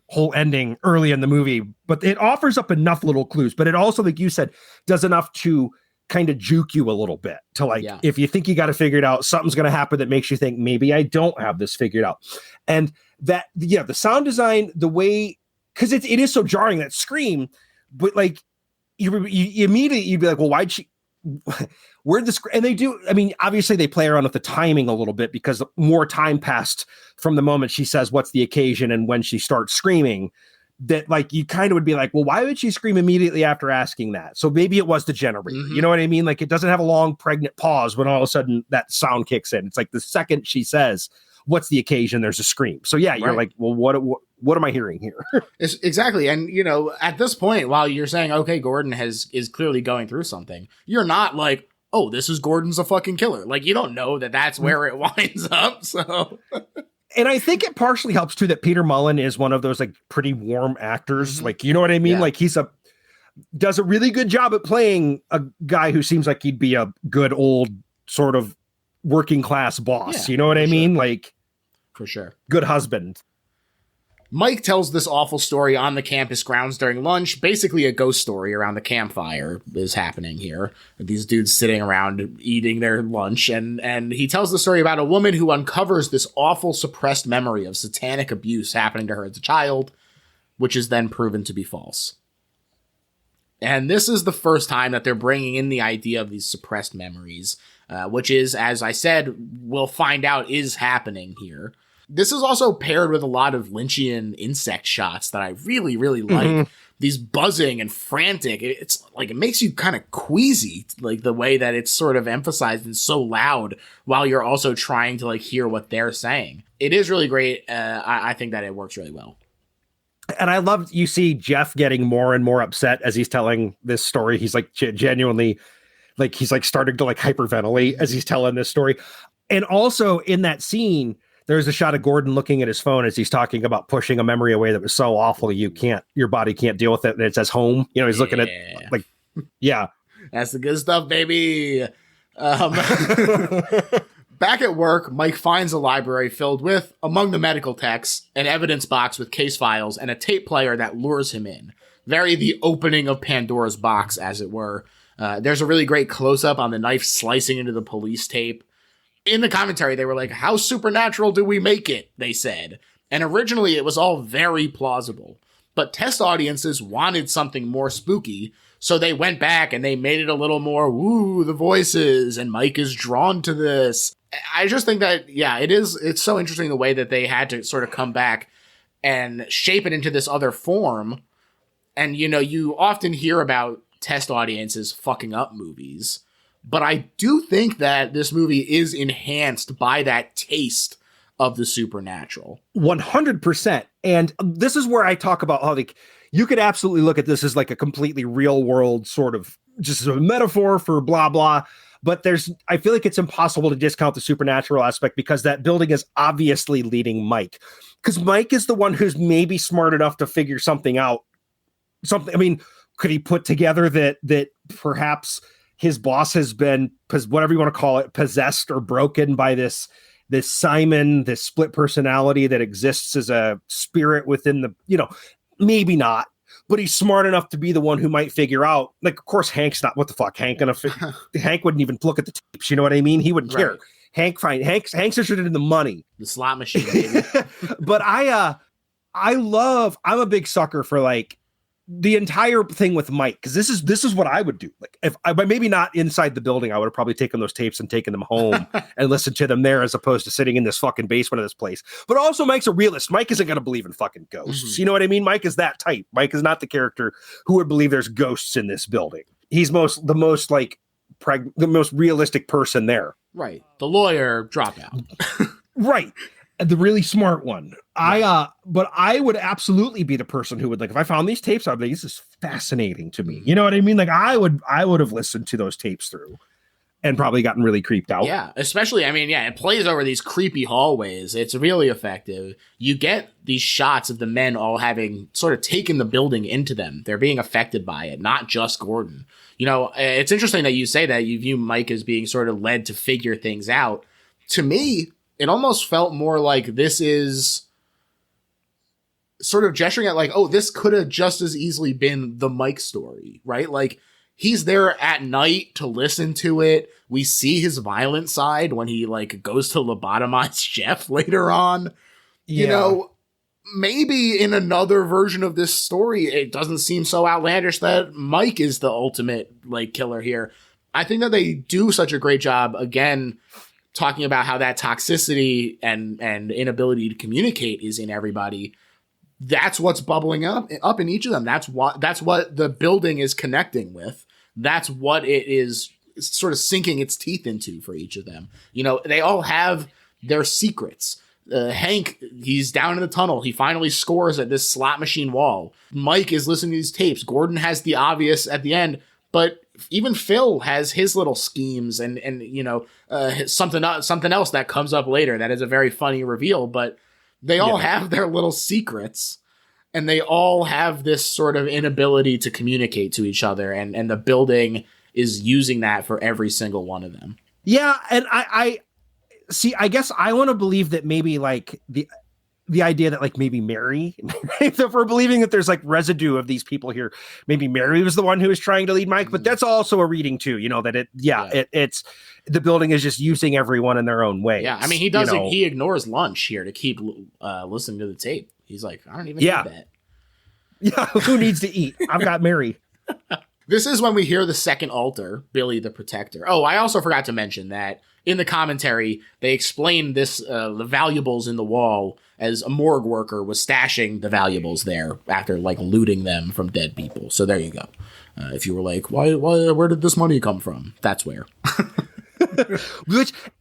whole ending early in the movie, but it offers up enough little clues. But it also, like you said, does enough to kind of juke you a little bit to like, if you think you got to figure it out, something's going to happen that makes you think maybe I don't have this figured out. And that, the sound design, the way, because it is so jarring, that scream, but like you immediately you'd be like, well, why'd she? Where'd this? And they do. I mean, obviously they play around with the timing a little bit, because more time passed from the moment she says what's the occasion and when she starts screaming, that like you kind of would be like, well, why would she scream immediately after asking that? So maybe it was the generator. Mm-hmm. You know what I mean? Like it doesn't have a long pregnant pause when all of a sudden that sound kicks in. It's like the second she says what's the occasion, there's a scream. So yeah, you're like, well, what am I hearing here? Exactly. And, at this point, while you're saying, okay, Gordon is clearly going through something, you're not like, oh, this is Gordon's a fucking killer. Like, you don't know that that's where it winds up. So, and I think it partially helps too that Peter Mullen is one of those like pretty warm actors. Mm-hmm. Like, you know what I mean? Yeah. Like does a really good job at playing a guy who seems like he'd be a good old sort of working class boss. Yeah, you know what I mean? Like, for sure. Good husband. Mike tells this awful story on the campus grounds during lunch. Basically a ghost story around the campfire is happening here. These dudes sitting around eating their lunch. And he tells the story about a woman who uncovers this awful suppressed memory of satanic abuse happening to her as a child, which is then proven to be false. And this is the first time that they're bringing in the idea of these suppressed memories, which is, as I said, we'll find out is happening here. This is also paired with a lot of Lynchian insect shots that I really, really like. Mm-hmm. These buzzing and frantic. It's like, it makes you kind of queasy, like the way that it's sort of emphasized and so loud while you're also trying to like hear what they're saying. It is really great. I think that it works really well. And I love, you see Jeff getting more and more upset as he's telling this story. He's like genuinely, like he's like starting to like hyperventilate as he's telling this story. And also in that scene, There's a shot of Gordon looking at his phone as he's talking about pushing a memory away that was so awful your body can't deal with it, and it says home. You know, he's looking at like, yeah. That's the good stuff, baby. Back at work, Mike finds a library filled with, among the medical texts, an evidence box with case files and a tape player that lures him in. Very the opening of Pandora's box, as it were. There's a really great close-up on the knife slicing into the police tape. In the commentary, they were like, how supernatural do we make it? They said. And originally, it was all very plausible. But test audiences wanted something more spooky, so they went back and they made it a little more, woo, the voices, and Mike is drawn to this. I just think that, yeah, it's so interesting the way that they had to sort of come back and shape it into this other form. And, you know, you often hear about test audiences fucking up movies. But I do think that this movie is enhanced by that taste of the supernatural. 100%. And this is where I talk about how like you could absolutely look at this as like a completely real world sort of just a metaphor for blah, blah. But I feel like it's impossible to discount the supernatural aspect because that building is obviously leading Mike. Because Mike is the one who's maybe smart enough to figure something out. I mean, could he put together that perhaps his boss has been, whatever you want to call it, possessed or broken by this Simon, this split personality that exists as a spirit within the, you know, maybe not, but he's smart enough to be the one who might figure out. Like, of course, Hank's not. What the fuck, Hank? Hank wouldn't even look at the tapes. You know what I mean? He wouldn't care. Hank's interested in the money, the slot machine. Baby. But I'm a big sucker for like the entire thing with Mike, because this is what I would do. Like, if I maybe not inside the building, I would have probably taken those tapes and taken them home and listened to them there, as opposed to sitting in this fucking basement of this place. But also, Mike's a realist. Mike isn't going to believe in fucking ghosts. Mm-hmm. You know what I mean? Mike is that type. Mike is not the character who would believe there's ghosts in this building. He's the most realistic person there. Right. The lawyer dropout. Right. The really smart one. But I would absolutely be the person who would, like, if I found these tapes, I'd be like, this is fascinating to me. You know what I mean? Like, I would have listened to those tapes through and probably gotten really creeped out. Yeah, especially, I mean, yeah, it plays over these creepy hallways. It's really effective. You get these shots of the men all having sort of taken the building into them. They're being affected by it, not just Gordon. You know, it's interesting that you say that you view Mike as being sort of led to figure things out. To me, it almost felt more like this is sort of gesturing at like, oh, this could have just as easily been the Mike story, right? Like, he's there at night to listen to it. We see his violent side when he like goes to lobotomize Jeff later on. Yeah. You know, maybe in another version of this story, it doesn't seem so outlandish that Mike is the ultimate like killer here. I think that they do such a great job, again, talking about how that toxicity and inability to communicate is in everybody. That's what's bubbling up in each of them. That's what the building is connecting with. That's what it is sort of sinking its teeth into for each of them. You know, they all have their secrets. Hank, he's down in the tunnel. He finally scores at this slot machine wall. Mike is listening to these tapes. Gordon has the obvious at the end, but even Phil has his little schemes and you know, something else that comes up later that is a very funny reveal, but they all have their little secrets, and they all have this sort of inability to communicate to each other, and the building is using that for every single one of them. Yeah, and I see, I guess I want to believe that maybe like the idea that like maybe Mary, if we're believing that there's like residue of these people here, maybe Mary was the one who was trying to lead Mike, but that's also a reading too, you know, that it's the building is just using everyone in their own way. Yeah. I mean, he ignores lunch here to keep listening to the tape. He's like, I don't even need that. Yeah. Who needs to eat? I've got Mary. This is when we hear the second altar, Billy the Protector. Oh, I also forgot to mention that in the commentary, they explained this, the valuables in the wall, as a morgue worker was stashing the valuables there after like looting them from dead people. So there you go. If you were like, where did this money come from? That's where.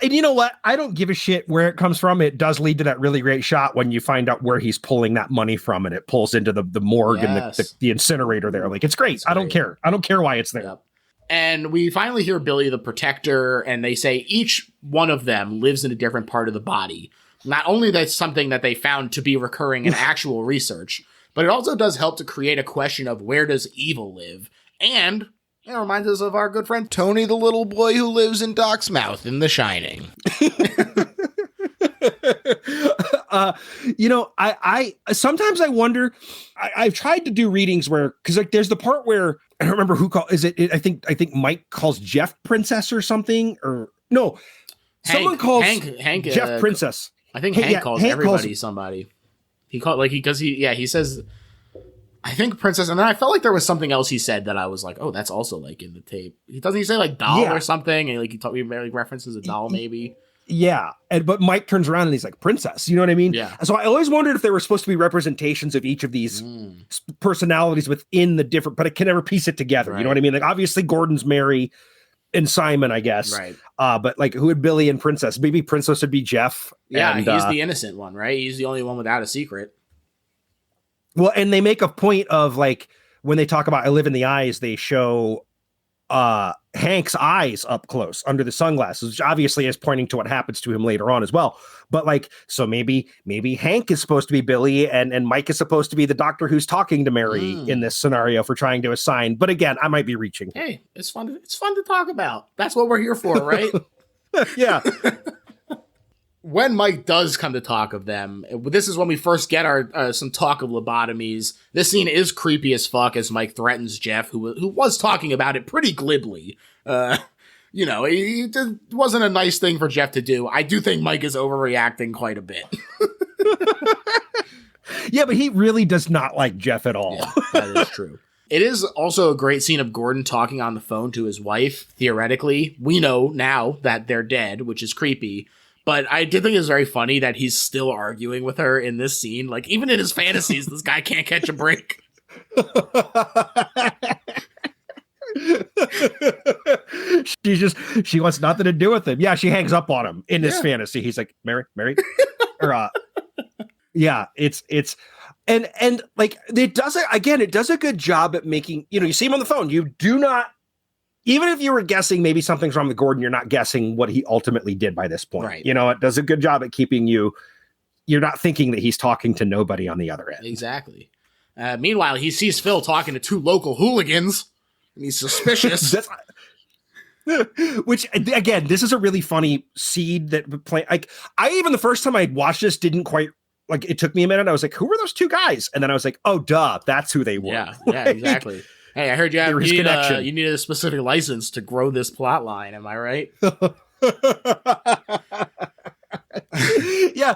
And you know what? I don't give a shit where it comes from. It does lead to that really great shot when you find out where he's pulling that money from, and it pulls into the morgue and the incinerator there. Like, it's great. I don't care. I don't care why it's there. Yep. And we finally hear Billy the Protector, and they say each one of them lives in a different part of the body. not only that's something that they found to be recurring in actual research, but it also does help to create a question of where does evil live? And it reminds us of our good friend Tony, the little boy who lives in Doc's mouth in The Shining. I sometimes I wonder. I've tried to do readings where, because like there's the part where I don't remember who called. Is it? I think Mike calls Jeff Princess or something, or no, someone calls Hank Jeff Princess. I think Hank calls everybody somebody. He called he says, I think Princess, and then I felt like there was something else he said that I was like, oh, that's also like in the tape. Doesn't he say like doll or something? And like he references a doll maybe. Yeah, but Mike turns around and he's like, princess, you know what I mean? Yeah. So I always wondered if there were supposed to be representations of each of these personalities within the different, but I can never piece it together. Right. You know what I mean? Like obviously Gordon's Mary and Simon, I guess. Right. But like who would Billy and Princess? Maybe Princess would be Jeff. Yeah, and, he's the innocent one, right? He's the only one without a secret. Well, and they make a point of like, when they talk about I Live in the Eyes, they show Hank's eyes up close under the sunglasses, which obviously is pointing to what happens to him later on as well. But like, so maybe Hank is supposed to be Billy and Mike is supposed to be the doctor who's talking to Mary in this scenario for trying to assign. But again, I might be reaching. Hey, it's fun to talk about. That's what we're here for, right? Yeah. When Mike does come to talk of them, this is when we first get our some talk of lobotomies. This scene is creepy as fuck as Mike threatens Jeff, who was talking about it pretty glibly. It wasn't a nice thing for Jeff to do. I do think Mike is overreacting quite a bit. Yeah, but he really does not like Jeff at all. Yeah, that is true. It is also a great scene of Gordon talking on the phone to his wife. Theoretically, we know now that they're dead, which is creepy. But I did think it was very funny that he's still arguing with her in this scene. Like, even in his fantasies, this guy can't catch a break. She wants nothing to do with him. Yeah, she hangs up on him in this fantasy. He's like, Mary? Or, yeah, it's, and like, it does a good job at making, you see him on the phone. You do not, even if you were guessing maybe something's wrong with Gordon, you're not guessing what he ultimately did by this point. Right. It does a good job at keeping you're not thinking that he's talking to nobody on the other end. Exactly. Meanwhile, he sees Phil talking to two local hooligans, and he's suspicious. Which, again, this is a really funny seed that play. Like, even the first time I watched this didn't quite, like, it took me a minute. I was like, who were those two guys? And then I was like, oh, duh, that's who they were. Yeah, exactly. Hey, I heard you needed a specific license to grow this plot line. Am I right? Yeah.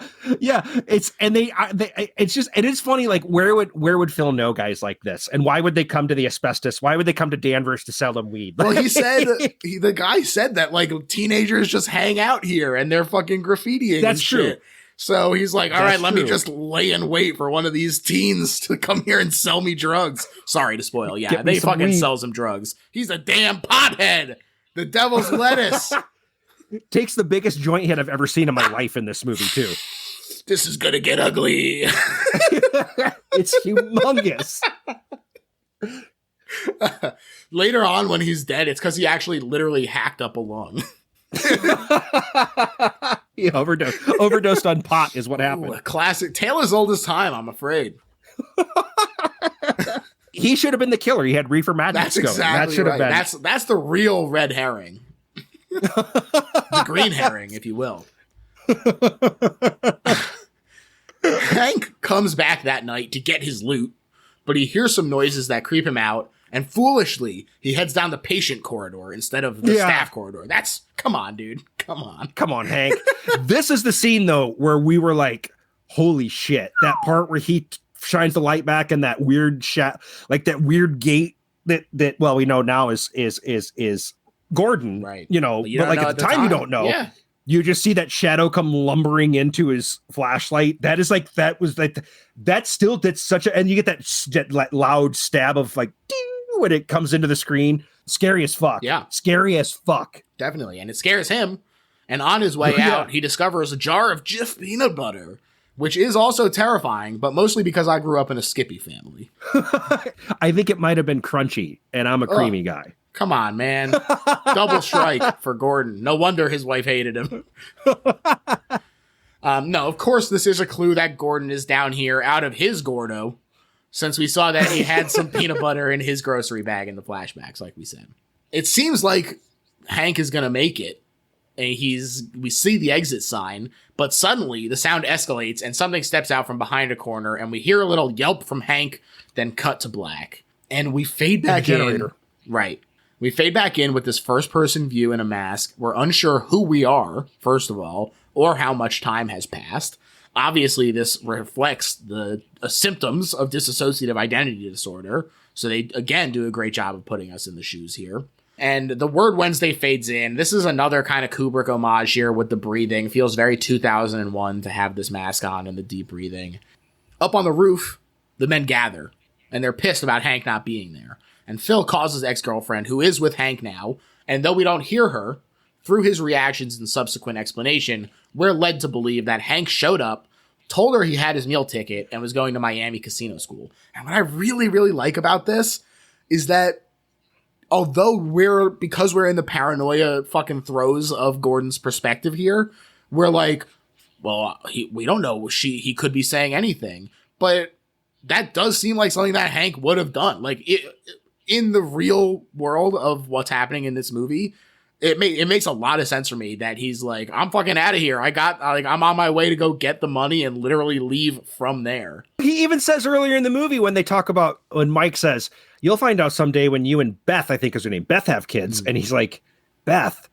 It is funny. Like, where would Phil know guys like this? And why would they come to the asbestos? Why would they come to Danvers to sell them weed? Well, he said, the guy said that like teenagers just hang out here and they're fucking graffitiing. That's true. Shit. So he's like, all right, let me just lay in wait for one of these teens to come here and sell me drugs. Sorry to spoil. Yeah, they fucking weed. Sells him drugs. He's a damn pothead. The devil's lettuce. Takes the biggest joint hit I've ever seen in my life in this movie, too. This is going to get ugly. It's humongous. Later on, when he's dead, it's because he actually literally hacked up a lung. He overdosed on pot is what happened. Ooh, a classic tale as old as time, I'm afraid. He should have been the killer. He had reefer madness. That's exactly that right. Been. That's the real red herring. The green herring, if you will. Hank comes back that night to get his loot, but he hears some noises that creep him out. And foolishly, he heads down the patient corridor instead of the staff corridor. Come on, dude. Come on, Hank. This is the scene, though, where we were like, holy shit. That part where he shines the light back and that weird like that weird gate that well, we know now is Gordon. Right. But like at the time, you don't know. Yeah. You just see that shadow come lumbering into his flashlight. That's such a, and you get that loud stab of like, ding, when it comes into the screen. Scary as fuck. Yeah. Scary as fuck. Definitely. And it scares him. And on his way out, he discovers a jar of Jif peanut butter, which is also terrifying, but mostly because I grew up in a Skippy family. I think it might have been crunchy, and I'm a creamy guy. Come on, man. Double strike for Gordon. No wonder his wife hated him. No, of course, this is a clue that Gordon is down here out of his Gordo, since we saw that he had some peanut butter in his grocery bag in the flashbacks, like we said. It seems like Hank is going to make it, and we see the exit sign, but suddenly the sound escalates and something steps out from behind a corner, and we hear a little yelp from Hank, then cut to black. And we fade back in. Right. We fade back in with this first-person view in a mask. We're unsure who we are, first of all, or how much time has passed. Obviously, this reflects the symptoms of dissociative identity disorder. So they, again, do a great job of putting us in the shoes here. And the word Wednesday fades in. This is another kind of Kubrick homage here with the breathing. Feels very 2001 to have this mask on and the deep breathing. Up on the roof, the men gather, and they're pissed about Hank not being there. And Phil calls his ex-girlfriend, who is with Hank now, and though we don't hear her, through his reactions and subsequent explanation, we're led to believe that Hank showed up, told her he had his meal ticket, and was going to Miami casino school. And what I really, really like about this is that although because we're in the paranoia fucking throes of Gordon's perspective here, we're like, well, we don't know. He could be saying anything. But that does seem like something that Hank would have done. Like, in the real world of what's happening in this movie, it makes a lot of sense for me that he's like, I'm fucking out of here. I'm on my way to go get the money and literally leave from there. He even says earlier in the movie when Mike says, you'll find out someday when you and Beth, I think is her name, Beth, have kids. Mm-hmm. And he's like, Beth,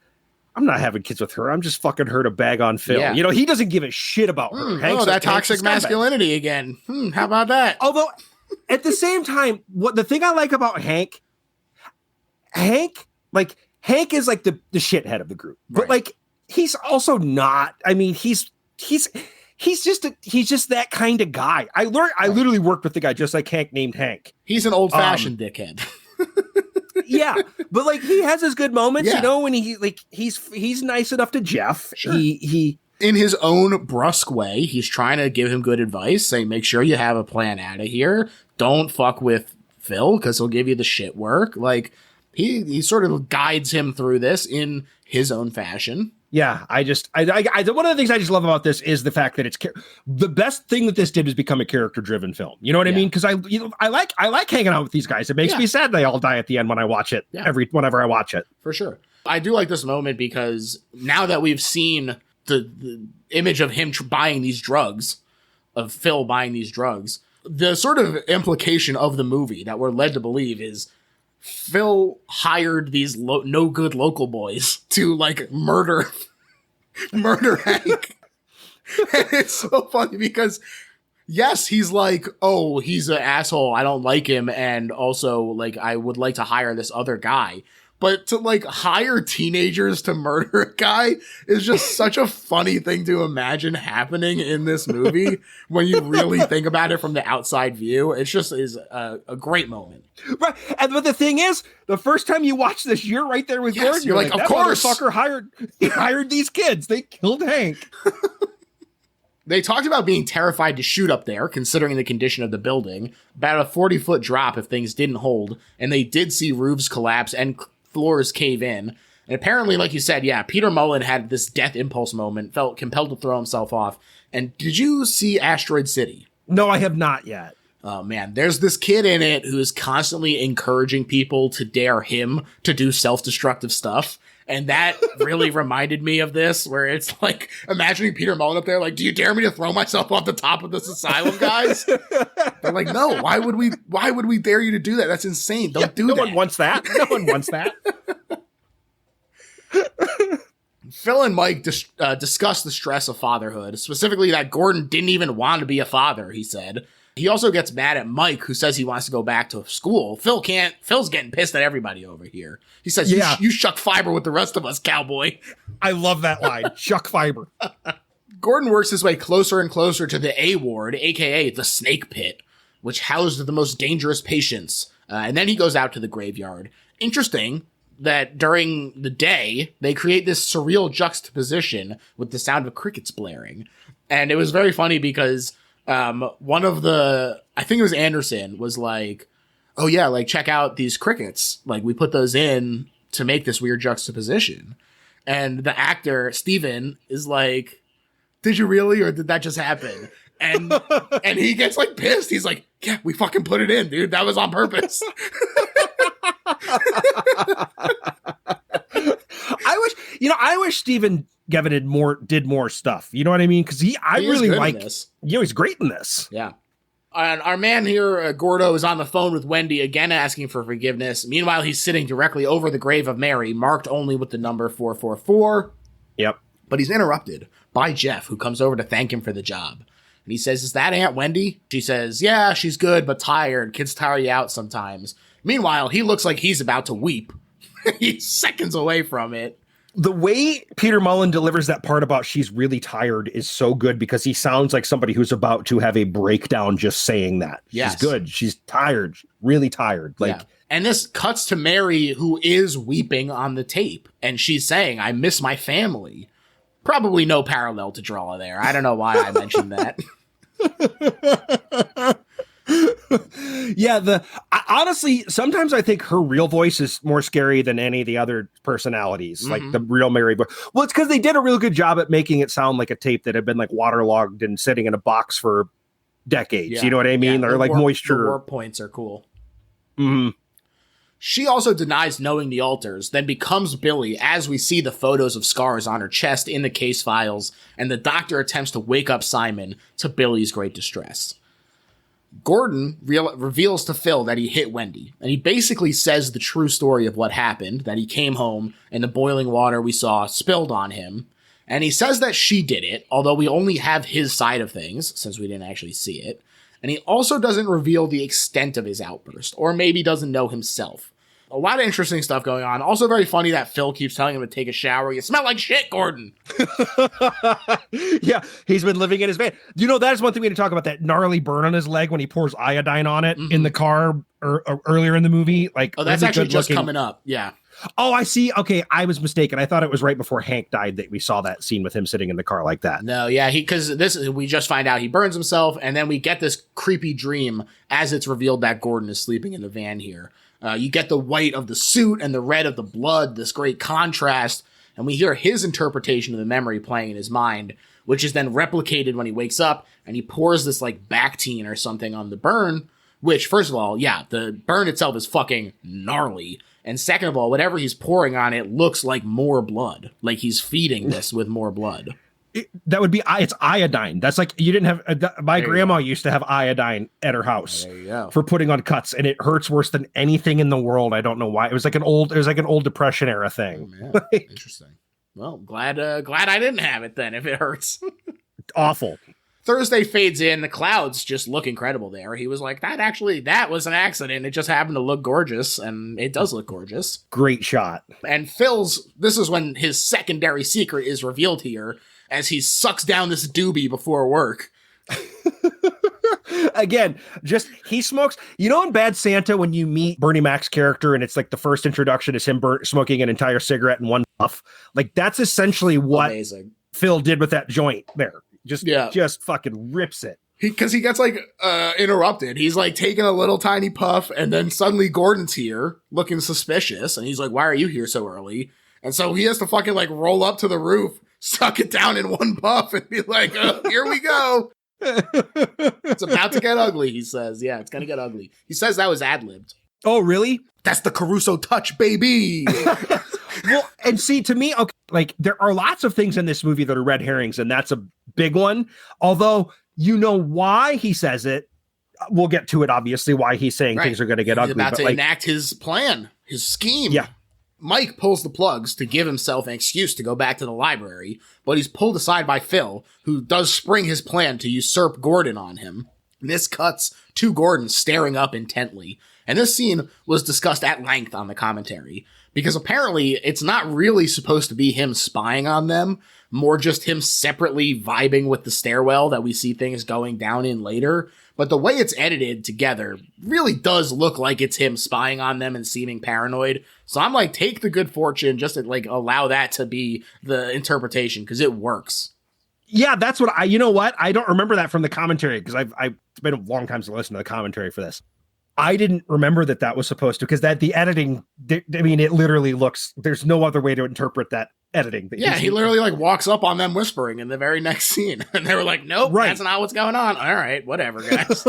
I'm not having kids with her. I'm just fucking her to bag on Phil. Yeah. You know, he doesn't give a shit about her. Hank's that toxic masculinity again. How about that? Although, at the same time, the thing I like about Hank is like the shithead of the group, but right. Like he's also not. I mean, he's just that kind of guy. I literally worked with the guy just like Hank named Hank. He's an old fashioned dickhead. Yeah, but like he has his good moments, you know, when he's nice enough to Jeff. Sure. He in his own brusque way, he's trying to give him good advice, saying, make sure you have a plan out of here. Don't fuck with Phil because he'll give you the shit work. Like he sort of guides him through this in his own fashion. Yeah, I one of the things I just love about this is the fact that it's the best thing that this did is become a character-driven film. You know what I mean? Because I like hanging out with these guys. It makes me sad they all die at the end when I watch it. Yeah. Whenever I watch it, for sure. I do like this moment because now that we've seen the image of him buying these drugs, of Phil buying these drugs, the sort of implication of the movie that we're led to believe is Phil hired these no good local boys to like murder Hank. And it's so funny because yes, he's like, oh, he's an asshole. I don't like him. And also like, I would like to hire this other guy. But to like hire teenagers to murder a guy is just such a funny thing to imagine happening in this movie when you really think about it from the outside view. It just is a great moment. Right. But the thing is, the first time you watch this, you're right there with Gordon. You're like, of course. That motherfucker hired these kids. They killed Hank. They talked about being terrified to shoot up there, considering the condition of the building. About a 40-foot drop if things didn't hold. And they did see roofs collapse and floors cave in. And apparently, like you said, Peter Mullen had this death impulse moment, felt compelled to throw himself off. And did you see Asteroid City? No, I have not yet. Oh man, there's this kid in it who is constantly encouraging people to dare him to do self-destructive stuff. And that really reminded me of this, where it's like imagining Peter Mullen up there, like, do you dare me to throw myself off the top of this asylum, guys? They're like, no, why would we dare you to do that? That's insane. Don't do that. No one wants that. No one wants that. Phil and Mike discuss the stress of fatherhood, specifically that Gordon didn't even want to be a father, he said. He also gets mad at Mike, who says he wants to go back to school. Phil's getting pissed at everybody over here. He says, you shuck fiber with the rest of us, cowboy. I love that line. Shuck fiber. Gordon works his way closer and closer to the A ward, aka the snake pit, which housed the most dangerous patients. And then he goes out to the graveyard. Interesting that during the day, they create this surreal juxtaposition with the sound of crickets blaring. And it was very funny because one of I think it was Anderson, was like, oh yeah, like check out these crickets. Like we put those in to make this weird juxtaposition. And the actor, Steven, is like, did you really, or did that just happen? And he gets like pissed. He's like, yeah, we fucking put it in, dude. That was on purpose. I wish Stephen Gavin did more stuff. You know what I mean? Because I really like this. He's great in this. Yeah. And our man here, Gordo, is on the phone with Wendy, again asking for forgiveness. Meanwhile, he's sitting directly over the grave of Mary, marked only with the number 444. Yep. But he's interrupted by Jeff, who comes over to thank him for the job. And he says, is that Aunt Wendy? She says, yeah, she's good, but tired. Kids tire you out sometimes. Meanwhile, he looks like he's about to weep. He's seconds away from it. The way Peter Mullen delivers that part about she's really tired is so good because he sounds like somebody who's about to have a breakdown just saying that. Yes. She's good. She's tired. Really tired. Yeah. And this cuts to Mary, who is weeping on the tape. And she's saying, I miss my family. Probably no parallel to draw there. I don't know why I mentioned that. Yeah, honestly, sometimes I think her real voice is more scary than any of the other personalities, like the real Mary voice. Well, it's because they did a real good job at making it sound like a tape that had been like waterlogged and sitting in a box for decades. Yeah. You know what I mean? Yeah, or like moisture. The warp points are cool. Mm-hmm. She also denies knowing the alters, then becomes Billy as we see the photos of scars on her chest in the case files, and the doctor attempts to wake up Simon to Billy's great distress. Gordon reveals to Phil that he hit Wendy, and he basically says the true story of what happened, that he came home and the boiling water we saw spilled on him, and he says that she did it, although we only have his side of things, since we didn't actually see it, and he also doesn't reveal the extent of his outburst, or maybe doesn't know himself. A lot of interesting stuff going on. Also very funny that Phil keeps telling him to take a shower. You smell like shit, Gordon. Yeah, he's been living in his van. You know, that is one thing we need to talk about, that gnarly burn on his leg when he pours iodine on it in the car or earlier in the movie. Like, oh, that's actually just coming up. Yeah. Oh, I see. Okay, I was mistaken. I thought it was right before Hank died that we saw that scene with him sitting in the car like that. No, yeah, we just find out he burns himself, and then we get this creepy dream as it's revealed that Gordon is sleeping in the van here. You get the white of the suit and the red of the blood, this great contrast, and we hear his interpretation of the memory playing in his mind, which is then replicated when he wakes up, and he pours this, like, Bactine or something on the burn, which, first of all, yeah, the burn itself is fucking gnarly, and second of all, whatever he's pouring on it looks like more blood, like he's feeding this with more blood. That would be, it's iodine. That's like, you didn't have, my grandma used to have iodine at her house for putting on cuts, and it hurts worse than anything in the world. I don't know why. It was like an old Depression era thing. Oh, interesting. Well, glad I didn't have it then, if it hurts. Awful. Thursday fades in. The clouds just look incredible there. He was like, that was an accident. It just happened to look gorgeous, and it does look gorgeous. Great shot. And this is when his secondary secret is revealed here, as he sucks down this doobie before work. Again, he smokes. You know in Bad Santa when you meet Bernie Mac's character and it's like the first introduction is him smoking an entire cigarette in one puff? Like, that's essentially what Phil did with that joint there. Just fucking rips it. Because he gets, like, interrupted. He's, like, taking a little tiny puff, and then suddenly Gordon's here, looking suspicious, and he's like, why are you here so early? And so he has to fucking, like, roll up to the roof, suck it down in one puff, and be like, here we go. It's about to get ugly, he says. Yeah, it's gonna get ugly. He says that was ad-libbed. Oh, really? That's the Caruso touch, baby! Well, and see, to me, okay, like, there are lots of things in this movie that are red herrings, and that's a big one. Although, you know why he says it. We'll get to it, obviously, why he's saying things are going to get ugly. He's about to enact his plan, his scheme. Yeah. Mike pulls the plugs to give himself an excuse to go back to the library, but he's pulled aside by Phil, who does spring his plan to usurp Gordon on him. This cuts to Gordon staring up intently, and this scene was discussed at length on the commentary, because apparently it's not really supposed to be him spying on them, more just him separately vibing with the stairwell that we see things going down in later. But the way it's edited together really does look like it's him spying on them and seeming paranoid. So I'm like, take the good fortune, just to, like, allow that to be the interpretation, because it works. Yeah, that's what you know what? I don't remember that from the commentary, because it's been a long time to listen to the commentary for this. I didn't remember that was supposed to, because the editing, I mean, it literally looks, there's no other way to interpret that editing. Yeah, he literally like walks up on them whispering in the very next scene. And they were like, nope, that's not what's going on. All right, whatever, guys.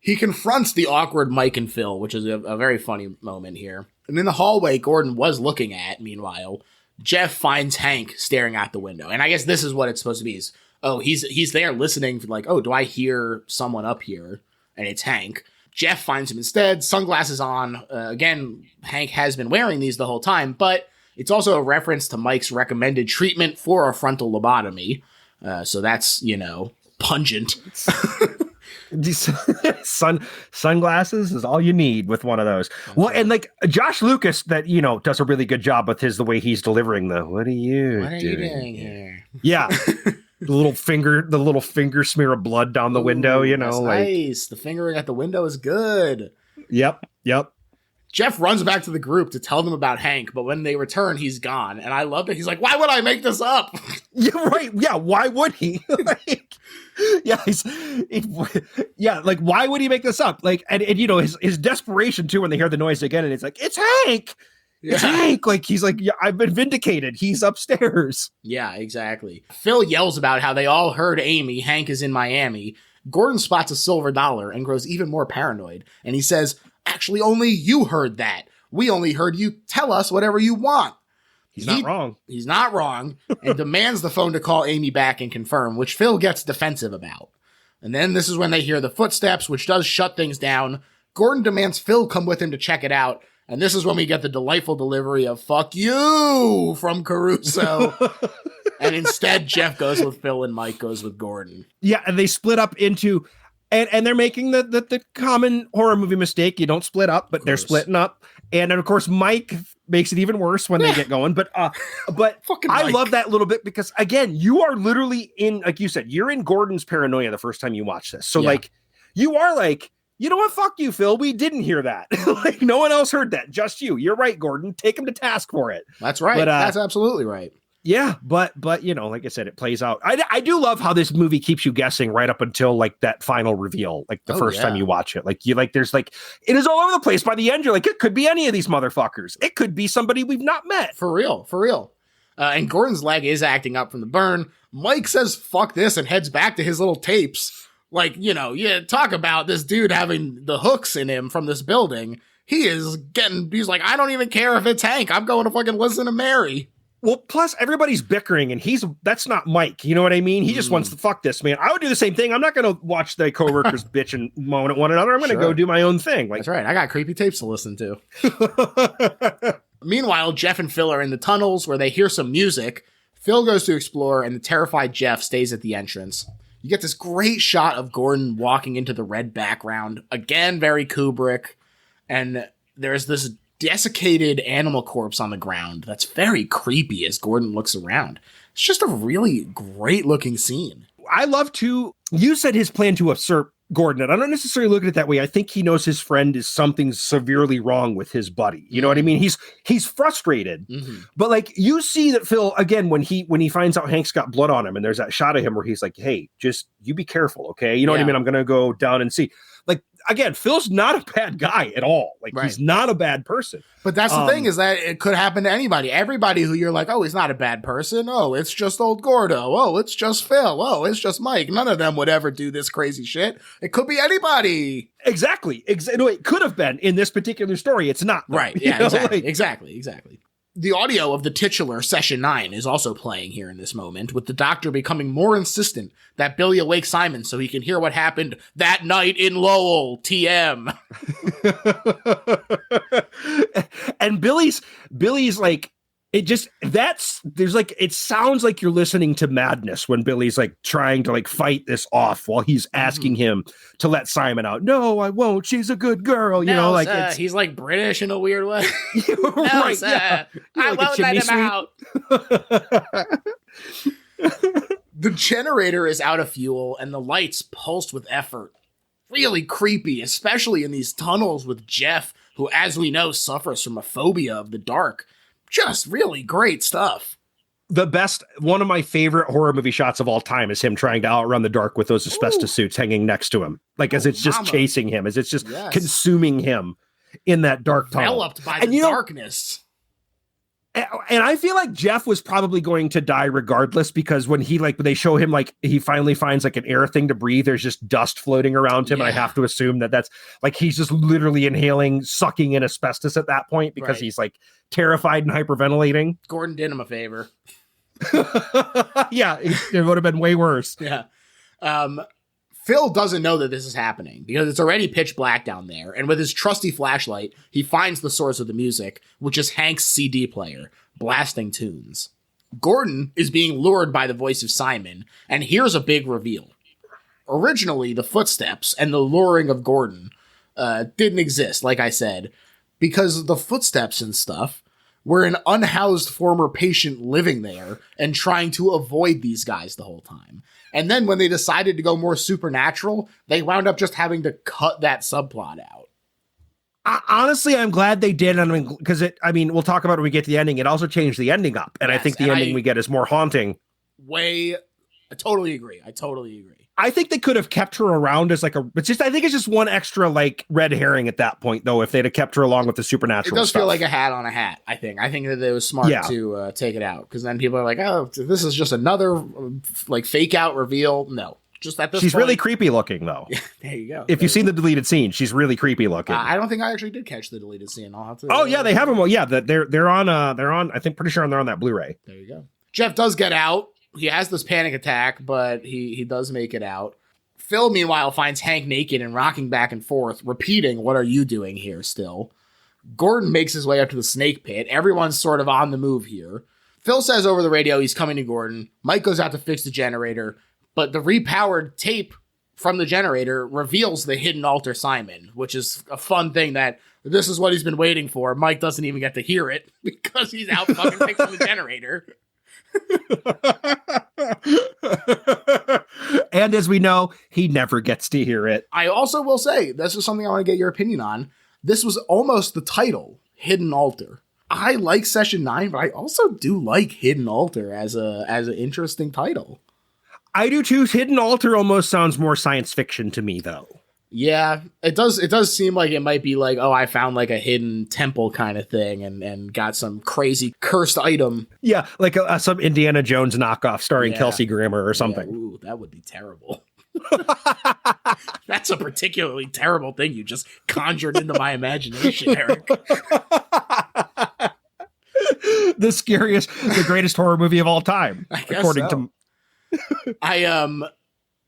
He confronts the awkward Mike and Phil, which is a very funny moment here. And in the hallway Gordon was looking at, meanwhile, Jeff finds Hank staring out the window. And I guess this is what it's supposed to be. Is, he's there listening for like, oh, do I hear someone up here? And it's Hank. Jeff finds him instead, sunglasses on. Again, Hank has been wearing these the whole time, but it's also a reference to Mike's recommended treatment for a frontal lobotomy. So that's, pungent. Sunglasses is all you need with one of those. Well, and like Josh Lucas, that does a really good job with the way he's delivering what are you doing here? Yeah. The little finger smear of blood down the window, that's nice. The fingering at the window is good. Yep. Jeff runs back to the group to tell them about Hank, but when they return, he's gone. And I love it. He's like, why would I make this up? Yeah, right. Yeah, why would he? Why would he make this up? Like, and his desperation too when they hear the noise again, and it's like, it's Hank. Yeah. It's Hank. Like, he's like, yeah, I've been vindicated. He's upstairs. Yeah, exactly. Phil yells about how they all heard Amy. Hank is in Miami. Gordon spots a silver dollar and grows even more paranoid. And he says, actually, only you heard that. We only heard you tell us whatever you want. He's not wrong. He's not wrong, and demands the phone to call Amy back and confirm, which Phil gets defensive about. And then this is when they hear the footsteps, which does shut things down. Gordon demands Phil come with him to check it out. And this is when we get the delightful delivery of "fuck you" from Caruso. And instead, Jeff goes with Phil and Mike goes with Gordon. Yeah, and they split up into, and they're making the common horror movie mistake. You don't split up, but they're splitting up. And then, of course, Mike makes it even worse when they get going. But I love that little bit because, again, you are literally in, like you said, you're in Gordon's paranoia the first time you watch this. So, you are like, you know what? Fuck you, Phil. We didn't hear that. Like, no one else heard that. Just you. You're right, Gordon. Take him to task for it. That's right. But, that's absolutely right. Yeah, but like I said, it plays out. I do love how this movie keeps you guessing right up until like that final reveal, like the first time you watch it. Like there's like, it is all over the place. By the end, you're like, it could be any of these motherfuckers. It could be somebody we've not met. For real. And Gordon's leg is acting up from the burn. Mike says, fuck this, and heads back to his little tapes. Like, talk about this dude having the hooks in him from this building. He's like, I don't even care if it's Hank. I'm going to fucking listen to Mary. Well, plus everybody's bickering and that's not Mike. You know what I mean? He just wants to fuck this, man. I would do the same thing. I'm not going to watch the coworkers bitch and moan at one another. I'm going to go do my own thing. Like, that's right. I got creepy tapes to listen to. Meanwhile, Jeff and Phil are in the tunnels where they hear some music. Phil goes to explore and the terrified Jeff stays at the entrance. You get this great shot of Gordon walking into the red background. Again, very Kubrick. And there's this desiccated animal corpse on the ground that's very creepy as Gordon looks around. It's just a really great looking scene. I love to, you said his plan to usurp Gordon, and I don't necessarily look at it that way. I think he knows his friend is something severely wrong with his buddy. You know what I mean? He's frustrated, but like you see that Phil, again, when he finds out Hank's got blood on him and there's that shot of him where he's like, hey, just you be careful. Okay. You know what I mean? I'm going to go down and see. Like, again, Phil's not a bad guy at all. Like, he's not a bad person. But that's the thing, is that it could happen to anybody. Everybody who you're like, oh, he's not a bad person. Oh, it's just old Gordo. Oh, it's just Phil. Oh, it's just Mike. None of them would ever do this crazy shit. It could be anybody. Exactly. No, it could have been in this particular story. It's not. Right. Yeah, exactly. The audio of the titular Session 9 is also playing here in this moment, with the doctor becoming more insistent that Billy awake Simon so he can hear what happened that night in Lowell, TM. And Billy's like, it sounds like you're listening to madness when Billy's like trying to like fight this off while he's asking him to let Simon out. No, I won't. She's a good girl. You know, like he's like British in a weird way. Right. Sir, yeah. I won't let him out. The generator is out of fuel and the lights pulsed with effort. Really creepy, especially in these tunnels with Jeff, who, as we know, suffers from a phobia of the dark. Just really great stuff. One of my favorite horror movie shots of all time is him trying to outrun the dark with those asbestos suits hanging next to him. Like, as it's just chasing him, as it's just consuming him. in that dark tunnel. Enveloped by And the darkness. And I feel like Jeff was probably going to die regardless, because when they show him, like, he finally finds like an air thing to breathe, there's just dust floating around him. And I have to assume that that's like, he's just literally inhaling, sucking in asbestos at that point, because he's like terrified and hyperventilating. Gordon did him a favor. Yeah, it would have been way worse. Yeah. Phil doesn't know that this is happening because it's already pitch black down there. And with his trusty flashlight, he finds the source of the music, which is Hank's CD player, blasting tunes. Gordon is being lured by the voice of Simon, and here's a big reveal. Originally, the footsteps and the luring of Gordon didn't exist, like I said, because the footsteps and stuff were an unhoused former patient living there and trying to avoid these guys the whole time. And then when they decided to go more supernatural, they wound up just having to cut that subplot out. Honestly, I'm glad they did. Because we'll talk about it when we get to the ending. It also changed the ending up. And yes, I think the ending we get is more haunting. I totally agree. I think they could have kept her around as I think it's just one extra like red herring at that point, though, if they'd have kept her along with the supernatural. It does stuff. feel like a hat on a hat, I think. I think that it was smart to take it out, because then people are like, oh, this is just another like fake out reveal. No, just at this She's point, really creepy looking, though. There you go. If you've seen the deleted scene, she's really creepy looking. I don't think I actually did catch the deleted scene. I'll have to. Oh yeah, they have them. Well, yeah, they're on. I think pretty sure they're on that Blu-ray. There you go. Jeff does get out. He has this panic attack, but he does make it out. Phil, meanwhile, finds Hank naked and rocking back and forth, repeating, "What are you doing here still?" Gordon makes his way up to the snake pit. Everyone's sort of on the move here. Phil says over the radio he's coming to Gordon. Mike goes out to fix the generator, but the repowered tape from the generator reveals the hidden altar Simon, which is a fun thing that this is what he's been waiting for. Mike doesn't even get to hear it because he's out fucking fixing the generator. And as we know, he never gets to hear it. I also will say, this is something I want to get your opinion on. This was almost the title, Hidden Altar. I like Session 9, but I also do like Hidden Altar as an interesting title. I do too. Hidden Altar almost sounds more science fiction to me, though. Yeah, it does seem like it might be like, oh, I found like a hidden temple kind of thing and got some crazy cursed item. Yeah, like some Indiana Jones knockoff starring Kelsey Grammer or something. Yeah, ooh, that would be terrible. That's a particularly terrible thing you just conjured into my imagination, Eric. The greatest horror movie of all time, according to...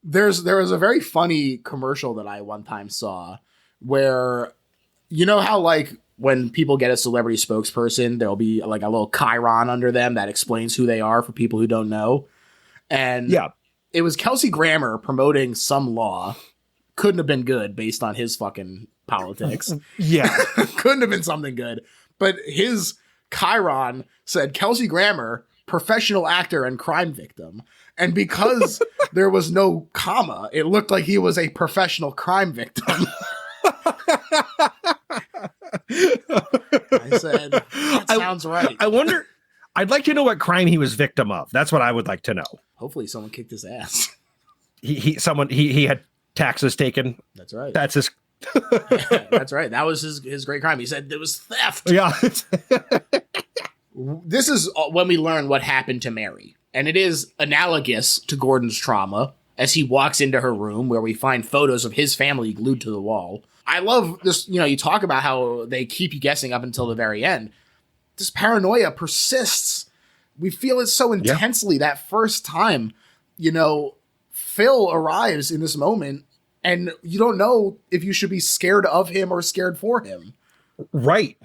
There was a very funny commercial that I one time saw where, you know how like when people get a celebrity spokesperson, there'll be like a little chyron under them that explains who they are for people who don't know. And it was Kelsey Grammer promoting some law. Couldn't have been good based on his fucking politics. Yeah. Couldn't have been something good. But his chyron said Kelsey Grammer, professional actor and crime victim. And because there was no comma, it looked like he was a professional crime victim. I said, that sounds right. I wonder, I'd like to know what crime he was victim of. That's what I would like to know. Hopefully someone kicked his ass. He had taxes taken. That's right. That's his. That's right. That was his great crime. He said it was theft. Yeah. This is when we learn what happened to Mary. And it is analogous to Gordon's trauma as he walks into her room where we find photos of his family glued to the wall. I love this. You talk about how they keep you guessing up until the very end. This paranoia persists. We feel it so intensely that first time, Phil arrives in this moment and you don't know if you should be scared of him or scared for him. Right.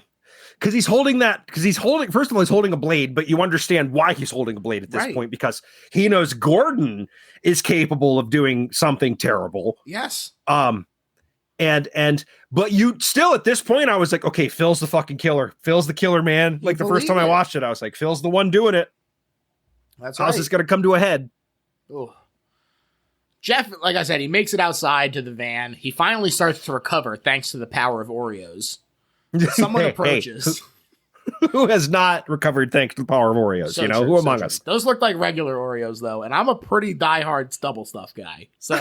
Because he's holding, first of all, he's holding a blade, but you understand why he's holding a blade at this point, because he knows Gordon is capable of doing something terrible. Yes. But you still, at this point, I was like, okay, Phil's the fucking killer. Phil's the killer, man. Like the first time I watched it, I was like, Phil's the one doing it. That's right. How's this going to come to a head? Oh. Jeff, like I said, he makes it outside to the van. He finally starts to recover thanks to the power of Oreos. Someone approaches. Who has not recovered thanks to the power of Oreos? Who among us? Those look like regular Oreos, though, and I'm a pretty diehard stubble stuff guy. So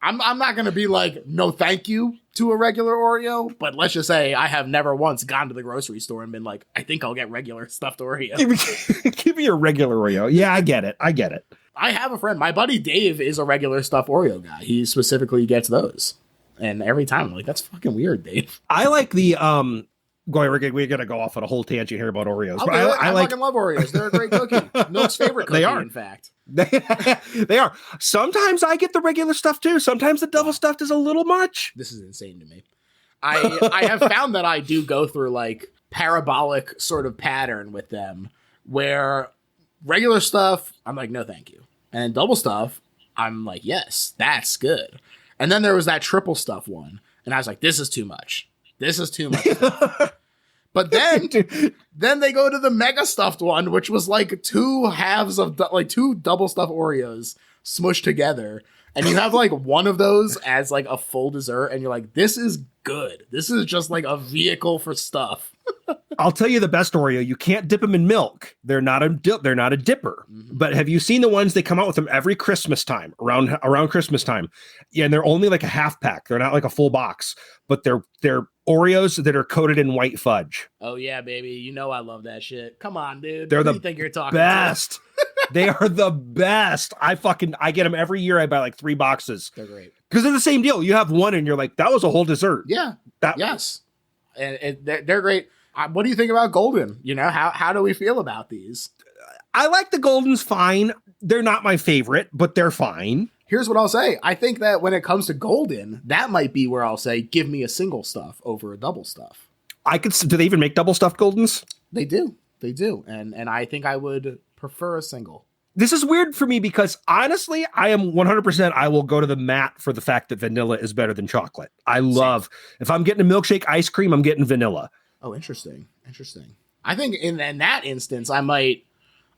I'm not going to be like, no, thank you. to a regular Oreo, but let's just say I have never once gone to the grocery store and been like, I think I'll get regular stuffed Oreo. Give me a regular Oreo. Yeah, I get it. I have a friend. My buddy Dave is a regular stuffed Oreo guy. He specifically gets those. And every time I'm like, that's fucking weird, Dave. I like the we're gonna go off on a whole tangent here about Oreos. But I fucking love Oreos. They're a great cookie. Milk's favorite cookie, They are. in fact. They are. Sometimes I get the regular stuff too. Sometimes the double stuffed is a little much. This is insane to me. I have found that I do go through like parabolic sort of pattern with them where regular stuff, I'm like, no, thank you. And double stuff, I'm like, yes, that's good. And then there was that triple stuff one. And I was like, this is too much. This is too much. But then they go to the mega stuffed one, which was like two halves of like two double stuffed Oreos smushed together. And you have like one of those as like a full dessert. And you're like, this is good. This is just like a vehicle for stuff. I'll tell you the best Oreo. You can't dip them in milk. They're not a dipper. Mm-hmm. But have you seen the ones they come out with them every Christmas time, around Christmas time? Yeah, and they're only like a half pack. They're not like a full box, but they're Oreos that are coated in white fudge. Oh yeah, baby. You know I love that shit. Come on, dude. They're Who the do you think you're talking best. to? They are the best. I get them every year. I buy like 3 boxes. They're great. Because they're the same deal. You have one and you're like, that was a whole dessert. Yeah. Yes. And they're great. What do you think about Golden? You know, how do we feel about these? I like the Goldens fine. They're not my favorite, but they're fine. Here's what I'll say. I think that when it comes to Golden, that might be where I'll say, give me a single stuff over a double stuff. Do they even make double stuffed Goldens? They do. And I think I would prefer a single. This is weird for me because honestly, I am 100%. I will go to the mat for the fact that vanilla is better than chocolate. If I'm getting a milkshake ice cream, I'm getting vanilla. Oh, interesting. I think in that instance, I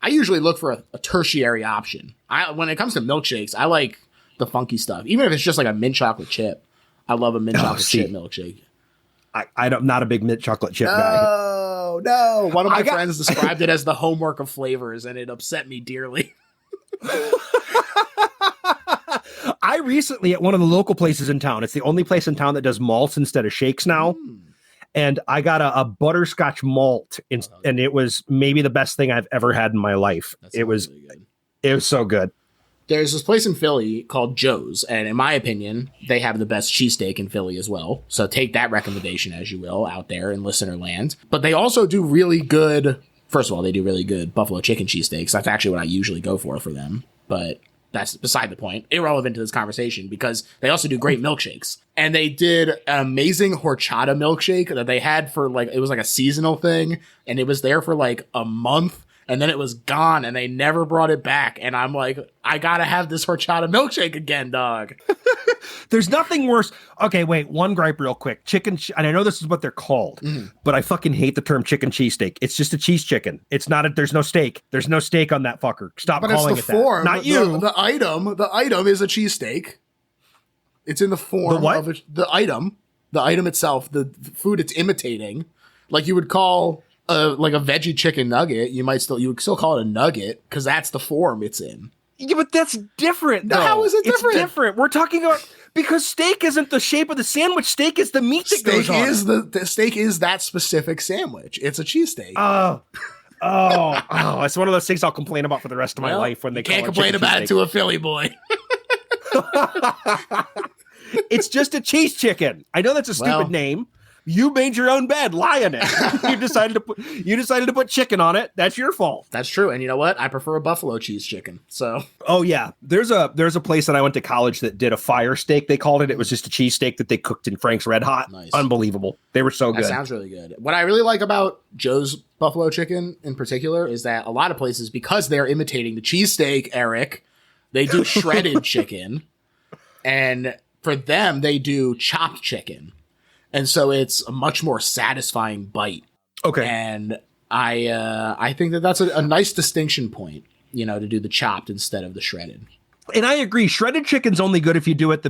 usually look for a tertiary option. When it comes to milkshakes, I like the funky stuff. Even if it's just like a mint chocolate chip. I love a mint chocolate chip milkshake. I'm not a big mint chocolate chip guy. No. One of my friends described it as the homework of flavors, and it upset me dearly. I recently, at one of the local places in town, it's the only place in town that does malts instead of shakes now. And I got a butterscotch malt, and it was maybe the best thing I've ever had in my life. It was so good. There's this place in Philly called Joe's, and in my opinion, they have the best cheesesteak in Philly as well. So take that recommendation as you will out there in listener land. But they also do really good, first of all, they do really good buffalo chicken cheesesteaks. That's actually what I usually go for them. But that's beside the point, irrelevant to this conversation, because they also do great milkshakes. And they did an amazing horchata milkshake that they had for it was like a seasonal thing, and it was there for like a month. And then it was gone, and they never brought it back. And I'm like, I gotta have this horchata milkshake again, dog. There's nothing worse. Okay, wait, one gripe real quick. And I know this is what they're called, but I fucking hate the term chicken cheesesteak. It's just a cheese chicken. It's not there's no steak. There's no steak on that fucker. Stop calling it that. Not you. The item is a cheesesteak. It's in the form of the item itself, the food it's imitating. Like you would call like a veggie chicken nugget, you would still call it a nugget because that's the form it's in. Yeah, but that's different. Though. How is it different? It's different. We're talking about because steak isn't the shape of the sandwich. Steak is the meat that goes on. The steak is that specific sandwich. It's a cheesesteak. It's one of those things I'll complain about for the rest of my life when they can't complain about it to a Philly boy. It's just a cheese chicken. I know that's a stupid name. You made your own bed. Lie in it. You decided to put chicken on it. That's your fault. That's true. And you know what? I prefer a buffalo cheese chicken. So. Oh yeah. There's a place that I went to college that did a fire steak. They called it. It was just a cheese steak that they cooked in Frank's Red Hot. Nice. Unbelievable. They were so good. That sounds really good. What I really like about Joe's buffalo chicken in particular is that a lot of places, because they're imitating the cheesesteak, Eric, they do shredded chicken. And for them, they do chopped chicken. And so it's a much more satisfying bite. Okay. And I think that that's a nice distinction point, to do the chopped instead of the shredded. And I agree. Shredded chicken's only good if you do it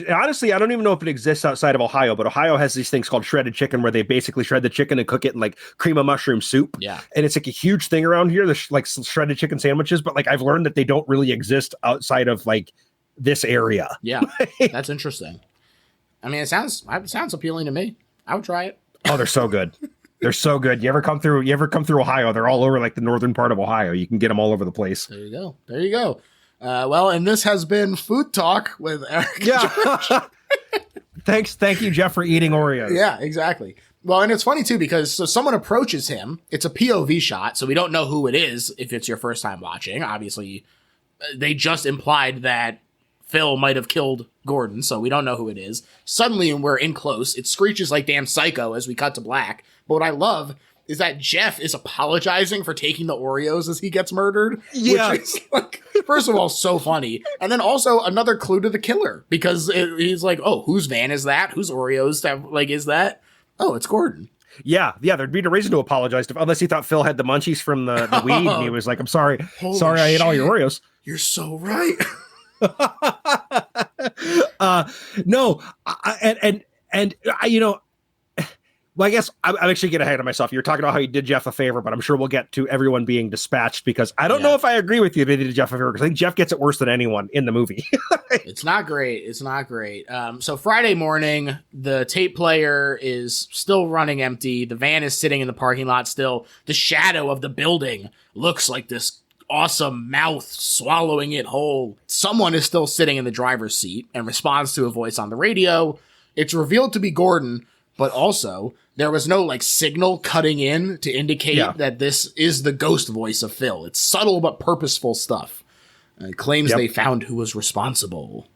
honestly, I don't even know if it exists outside of Ohio, but Ohio has these things called shredded chicken where they basically shred the chicken and cook it in like cream of mushroom soup. Yeah. And it's like a huge thing around here, like shredded chicken sandwiches. But like I've learned that they don't really exist outside of like this area. Yeah. That's interesting. I mean, it sounds appealing to me. I would try it. Oh, they're so good. They're so good. You ever come through Ohio? They're all over like the northern part of Ohio. You can get them all over the place. There you go. Well, and this has been Food Talk with Eric. Yeah. Thank you, Jeff, for eating Oreos. Yeah, exactly. Well, and it's funny too, because so someone approaches him. It's a POV shot, so we don't know who it is if it's your first time watching. Obviously, they just implied that Phil might have killed Gordon, so we don't know who it is. Suddenly, when we're in close, it screeches like damn Psycho as we cut to black. But what I love is that Jeff is apologizing for taking the Oreos as he gets murdered. Yeah. Which is, like, first of all, so funny. And then also another clue to the killer, because he's like, oh, whose van is that? Whose Oreos is that? Oh, it's Gordon. Yeah, there'd be no reason to apologize unless he thought Phil had the munchies from the weed, and he was like, I'm sorry. Holy sorry I ate all your shit. Oreos. You're so right. No, well, I guess I'm actually getting ahead of myself. You're talking about how you did Jeff a favor, but I'm sure we'll get to everyone being dispatched, because I don't know if I agree with you that he did Jeff a favor, because I think Jeff gets it worse than anyone in the movie. It's not great. So Friday morning, the tape player is still running empty. The van is sitting in the parking lot still. The shadow of the building looks like this awesome mouth swallowing it whole. Someone is still sitting in the driver's seat and responds to a voice on the radio. It's revealed to be Gordon, but also there was no like signal cutting in to indicate that this is the ghost voice of Phil. It's subtle but purposeful stuff. It claims they found who was responsible.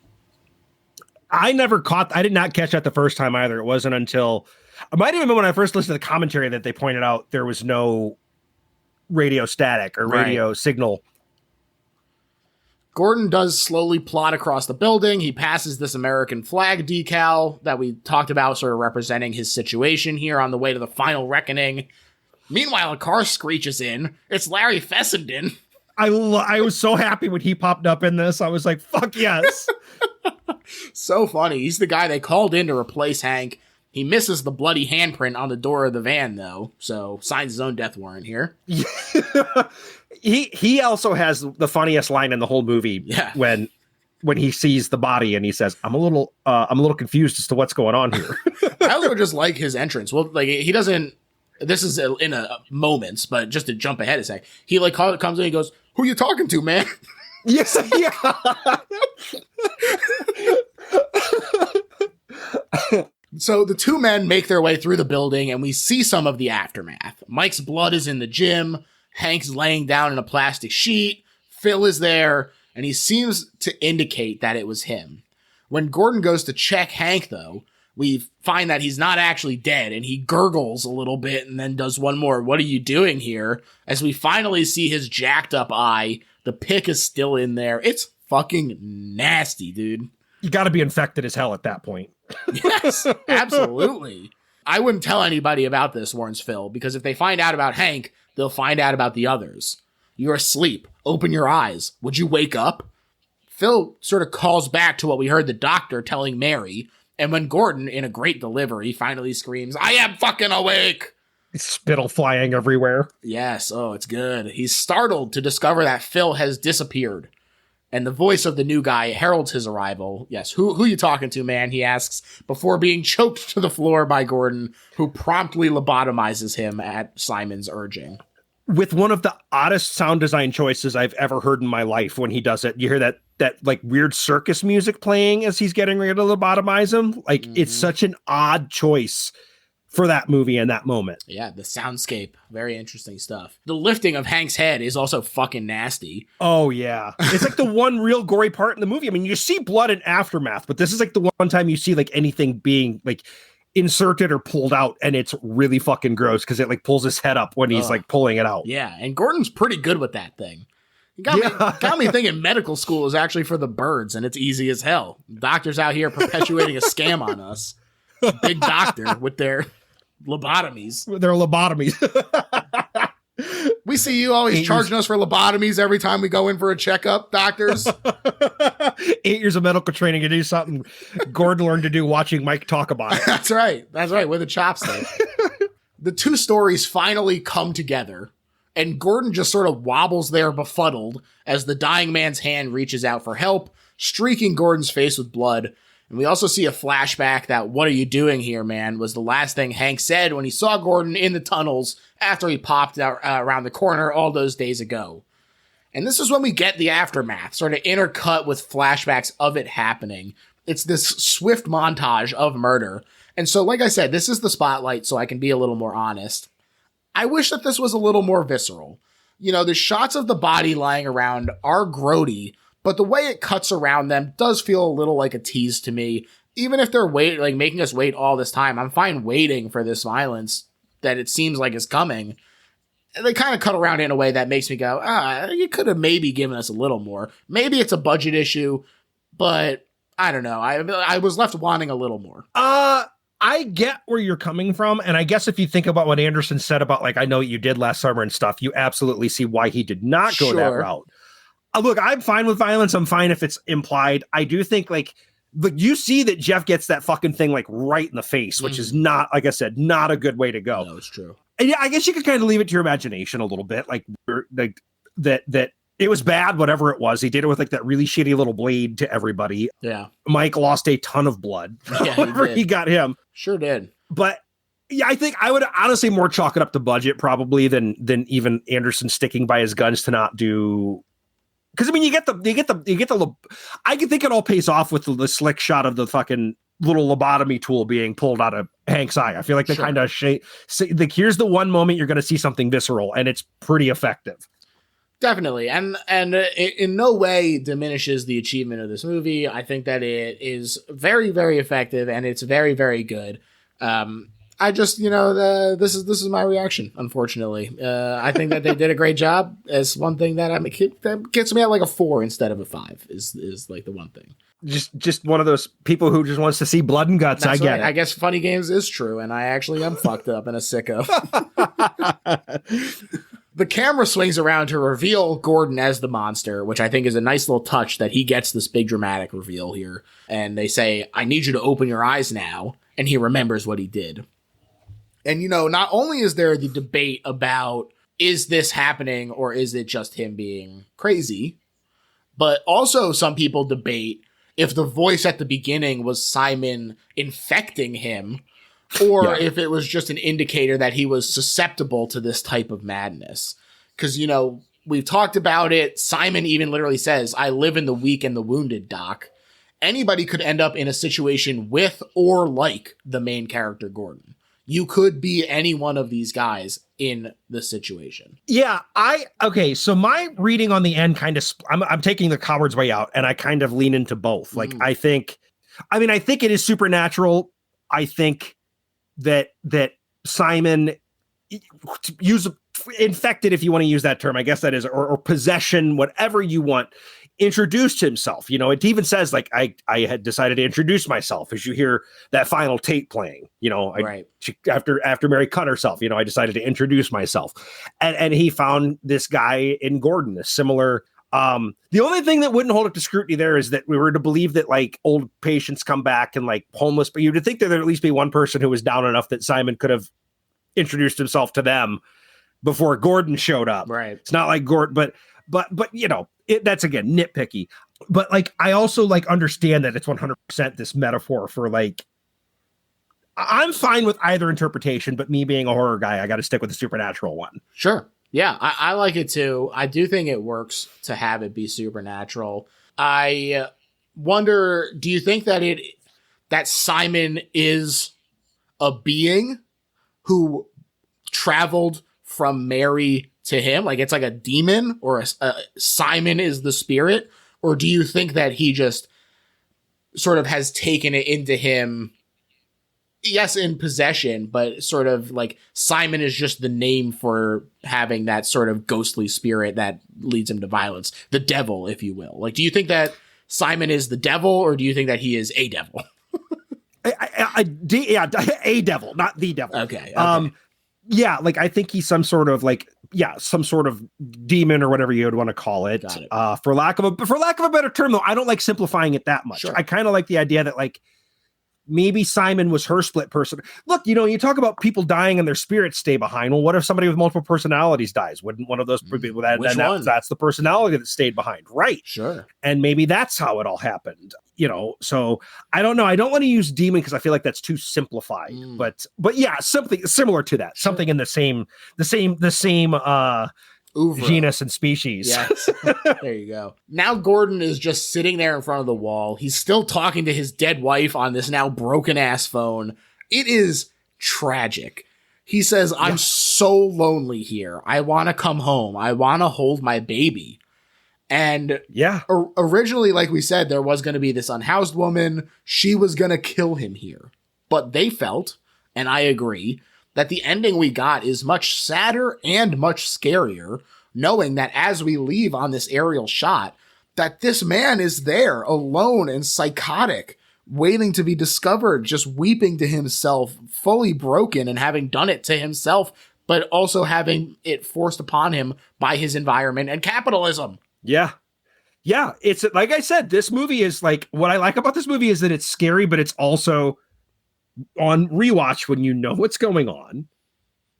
I did not catch that the first time either. It wasn't until, I might even remember when I first listened to the commentary that they pointed out there was no radio static or radio signal. Gordon does slowly plod across the building. He passes this American flag decal that we talked about, sort of representing his situation here on the way to the final reckoning. Meanwhile, a car screeches in. It's Larry Fessenden. I was so happy when he popped up in this. I was like, fuck yes. So funny. He's the guy they called in to replace Hank. He misses the bloody handprint on the door of the van, though, so signs his own death warrant here. He also has the funniest line in the whole movie when he sees the body and he says, I'm a little confused as to what's going on here. I also just like his entrance. Well, like he doesn't. This is in a moments, but just to jump ahead a sec, he like comes in and he goes, "Who you talking to, man?" Yes, yeah. So the two men make their way through the building, and we see some of the aftermath. Mike's blood is in the gym. Hank's laying down in a plastic sheet. Phil is there, and he seems to indicate that it was him. When Gordon goes to check Hank, though, we find that he's not actually dead, and he gurgles a little bit and then does one more, "What are you doing here?" As we finally see his jacked up eye. The pick is still in there. It's fucking nasty, dude. You got to be infected as hell at that point. Yes, absolutely. I wouldn't tell anybody about this, warns Phil, because if they find out about Hank, they'll find out about the others. You're asleep. Open your eyes. Would you wake up? Phil sort of calls back to what we heard the doctor telling Mary, and when Gordon, in a great delivery, finally screams, "I am fucking awake!" Spittle flying everywhere. Yes, oh, it's good. He's startled to discover that Phil has disappeared. And the voice of the new guy heralds his arrival. Yes, who you talking to, man? He asks, before being choked to the floor by Gordon, who promptly lobotomizes him at Simon's urging. With one of the oddest sound design choices I've ever heard in my life when he does it. You hear that like weird circus music playing as he's getting ready to lobotomize him. Like, it's such an odd choice for that movie and that moment. Yeah, the soundscape. Very interesting stuff. The lifting of Hank's head is also fucking nasty. Oh, yeah. It's like the one real gory part in the movie. I mean, you see blood in Aftermath, but this is like the one time you see like anything being like inserted or pulled out, and it's really fucking gross because it like pulls his head up when he's like pulling it out. Yeah, and Gordon's pretty good with that thing. He got me thinking medical school is actually for the birds, and it's easy as hell. Doctors out here perpetuating a scam on us. Big doctor with their lobotomies. Their lobotomies. We see you always charging us for lobotomies every time we go in for a checkup, doctors. 8 years of medical training to do something Gordon learned to do watching Mike talk about it. That's right, with a chopstick. The two stories finally come together, and Gordon just sort of wobbles there befuddled as the dying man's hand reaches out for help, streaking Gordon's face with blood. And we also see a flashback that "What are you doing here, man?" was the last thing Hank said when he saw Gordon in the tunnels after he popped out around the corner all those days ago. And this is when we get the aftermath, sort of intercut with flashbacks of it happening. It's this swift montage of murder. And so, like I said, this is the spotlight, so I can be a little more honest. I wish that this was a little more visceral. You know, the shots of the body lying around are grody, but the way it cuts around them does feel a little like a tease to me. Even if they're making us wait all this time, I'm fine waiting for this violence that it seems like is coming. And they kind of cut around it in a way that makes me go, you could have maybe given us a little more. Maybe it's a budget issue, but I don't know. I was left wanting a little more. I get where you're coming from. And I guess if you think about what Anderson said about, like, I know what you did last summer and stuff, you absolutely see why he did not go that route. Look, I'm fine with violence. I'm fine if it's implied. I do think, like you see that Jeff gets that fucking thing, like, right in the face, which is not, like I said, not a good way to go. No, it's true. And yeah, I guess you could kind of leave it to your imagination a little bit. Like that it was bad, whatever it was. He did it with, like, that really shitty little blade to everybody. Yeah. Mike lost a ton of blood. Yeah, whenever he got him. Sure did. But yeah, I think I would honestly more chalk it up to budget probably than even Anderson sticking by his guns to not do. Because I mean, you get the. I can think it all pays off with the slick shot of the fucking little lobotomy tool being pulled out of Hank's eye. I feel like they kind of like, here's the one moment you're going to see something visceral, and it's pretty effective. Definitely. And it in no way diminishes the achievement of this movie. I think that it is very, very effective, and it's very, very good. I just, this is my reaction, unfortunately. I think that they did a great job. As one thing that that gets me at like a 4 instead of a 5 is like the one thing. Just one of those people who just wants to see blood and guts. That's I get right. it. I guess Funny Games is true, and I actually am fucked up and a sicko. The camera swings around to reveal Gordon as the monster, which I think is a nice little touch that he gets this big dramatic reveal here. And they say, "I need you to open your eyes now." And he remembers what he did. And, not only is there the debate about, is this happening or is it just him being crazy? But also some people debate if the voice at the beginning was Simon infecting him, or if it was just an indicator that he was susceptible to this type of madness. Because, we've talked about it. Simon even literally says, "I live in the weak and the wounded, Doc." Anybody could end up in a situation with or like the main character, Gordon. You could be any one of these guys in the situation. Yeah, so my reading on the end kind of, I'm taking the coward's way out, and I kind of lean into both. Like, I think it is supernatural. I think that Simon infected, if you want to use that term, I guess that is, or possession, whatever you want, introduced himself. It even says, like, I had decided to introduce myself, as you hear that final tape playing, right. After Mary cut herself, I decided to introduce myself, and he found this guy in Gordon, a similar. The only thing that wouldn't hold up to scrutiny there is that we were to believe that, like, old patients come back and, like, homeless, but you'd think that there'd at least be one person who was down enough that Simon could have introduced himself to them before Gordon showed up. Right. It's not like Gordon, but that's, again, nitpicky. But, like, I also, like, understand that it's 100% this metaphor for, like, I'm fine with either interpretation, but me being a horror guy, I got to stick with the supernatural one. Sure. Yeah, I like it too. I do think it works to have it be supernatural. I wonder, do you think that Simon is a being who traveled from Mary to him? Like, it's like a demon, or a Simon is the spirit? Or do you think that he just sort of has taken it into him? Yes, in possession, but sort of like Simon is just the name for having that sort of ghostly spirit that leads him to violence. The devil, if you will. Like, do you think that Simon is the devil, or do you think that he is a devil? A devil, not the devil. Okay. Yeah, like, I think he's some sort of, like, some sort of demon or whatever you would want to call it. Got it. For lack of a better term, though, I don't like simplifying it that much. Sure. I kind of like the idea that, like, maybe Simon was her split person. Look, you talk about people dying and their spirits stay behind. Well, what if somebody with multiple personalities dies? Wouldn't one of those people that's the personality that stayed behind, right? Sure. And maybe that's how it all happened. So I don't know. I don't want to use demon because I feel like that's too simplified. But yeah, something similar to that. Something in the same Oeuvre. genus and species. Yes. There you go. Now Gordon is just sitting there in front of the wall. He's still talking to his dead wife on this now broken ass phone. It is tragic. He says, I'm so lonely here. I want to come home. I want to hold my baby. And originally, like we said, there was going to be this unhoused woman. She was going to kill him here. But they felt, and I agree, that the ending we got is much sadder and much scarier, knowing that as we leave on this aerial shot, that this man is there alone and psychotic, waiting to be discovered, just weeping to himself, fully broken and having done it to himself, but also having it forced upon him by his environment and capitalism. Yeah. Yeah. It's like I said, this movie is like, what I like about this movie is that it's scary, but it's also on rewatch when you know what's going on.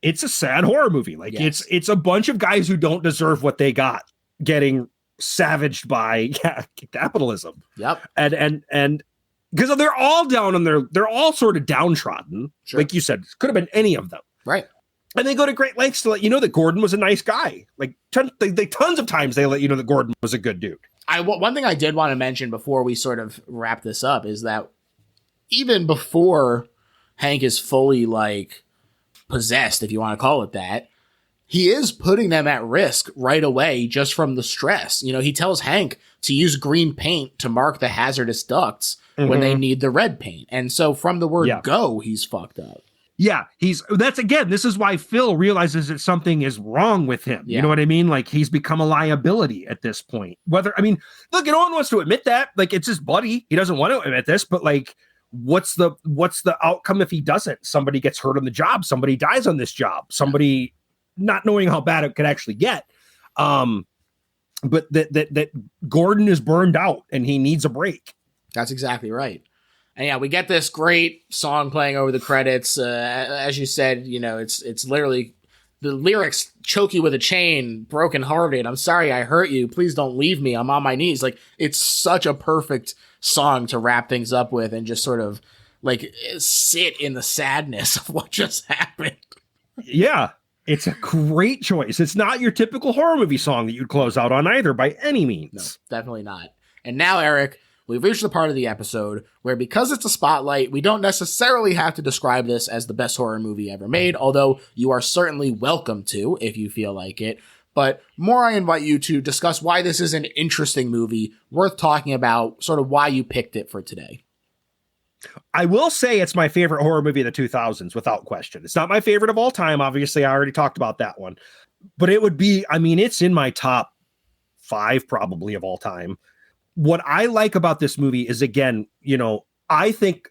It's a sad horror movie. Like it's a bunch of guys who don't deserve what they got getting savaged by capitalism. Yep. And because they're all down on they're all sort of downtrodden. Sure. Like you said, could have been any of them. Right. And they go to great lengths to let you know that Gordon was a nice guy. Like tons of times they let you know that Gordon was a good dude. One thing I did want to mention before we sort of wrap this up is that even before Hank is fully like possessed, if you want to call it that, he is putting them at risk right away just from the stress. He tells Hank to use green paint to mark the hazardous ducts when they need the red paint. And so from the word go, he's fucked up. Yeah, this is why Phil realizes that something is wrong with him. Yeah. You know what I mean? Like he's become a liability at this point. Look, no one wants to admit that. Like it's his buddy. He doesn't want to admit this, but like, what's the outcome if he doesn't? Somebody gets hurt on the job. Somebody dies on this job. Somebody not knowing how bad it could actually get. But that Gordon is burned out and he needs a break. That's exactly right. And yeah, we get this great song playing over the credits. As you said, it's literally the lyrics choke you with a chain, broken hearted. I'm sorry I hurt you. Please don't leave me. I'm on my knees. Like it's such a perfect song to wrap things up with and just sort of like sit in the sadness of what just happened. Yeah, it's a great choice. It's not your typical horror movie song that you'd close out on either by any means. No, definitely not. And now, Eric, we've reached the part of the episode where, because it's a spotlight, we don't necessarily have to describe this as the best horror movie ever made, although you are certainly welcome to if you feel like it. But more, I invite you to discuss why this is an interesting movie, worth talking about, sort of why you picked it for today. I will say it's my favorite horror movie of the 2000s, without question. It's not my favorite of all time. Obviously, I already talked about that one. But it would be, it's in my top 5 probably of all time. What I like about this movie is, again, I think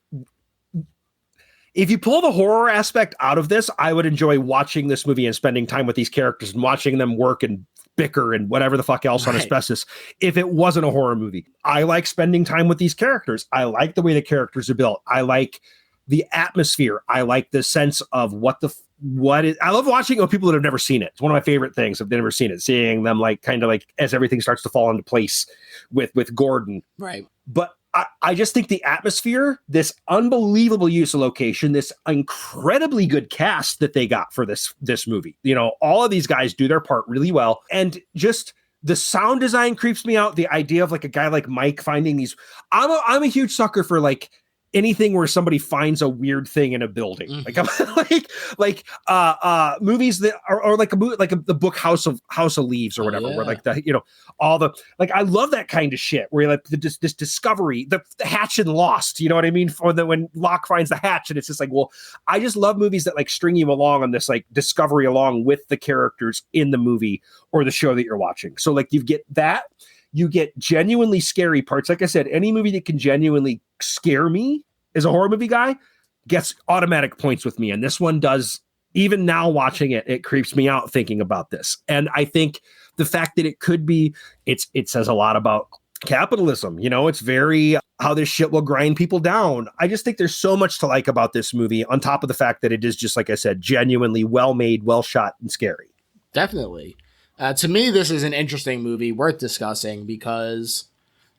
if you pull the horror aspect out of this, I would enjoy watching this movie and spending time with these characters and watching them work and bicker and whatever the fuck else on asbestos if it wasn't a horror movie. I like spending time with these characters. I like the way the characters are built. I like the atmosphere. I like the sense of what is. I love watching people that have never seen it. It's one of my favorite things. I've never seen it, seeing them like kind of like as everything starts to fall into place with Gordon. Right. But I just think the atmosphere, this unbelievable use of location, this incredibly good cast that they got for this movie. All of these guys do their part really well. And just the sound design creeps me out. The idea of like a guy like Mike finding these. I'm a huge sucker for like anything where somebody finds a weird thing in a building, like movies that are or like a movie, like the book House of Leaves or whatever, where like all the like I love that kind of shit where like this discovery, the hatch and Lost, you know what I mean? For when Locke finds the hatch, and it's just like, well, I just love movies that like string you along on this like discovery along with the characters in the movie or the show that you're watching. So like you get that. You get genuinely scary parts. Like I said, any movie that can genuinely scare me as a horror movie guy gets automatic points with me. And this one does. Even now watching it, it creeps me out thinking about this. And I think the fact that it could be, it says a lot about capitalism. It's very how this shit will grind people down. I just think there's so much to like about this movie, on top of the fact that it is, just like I said, genuinely well made, well shot, and scary. Definitely. To me, this is an interesting movie worth discussing because,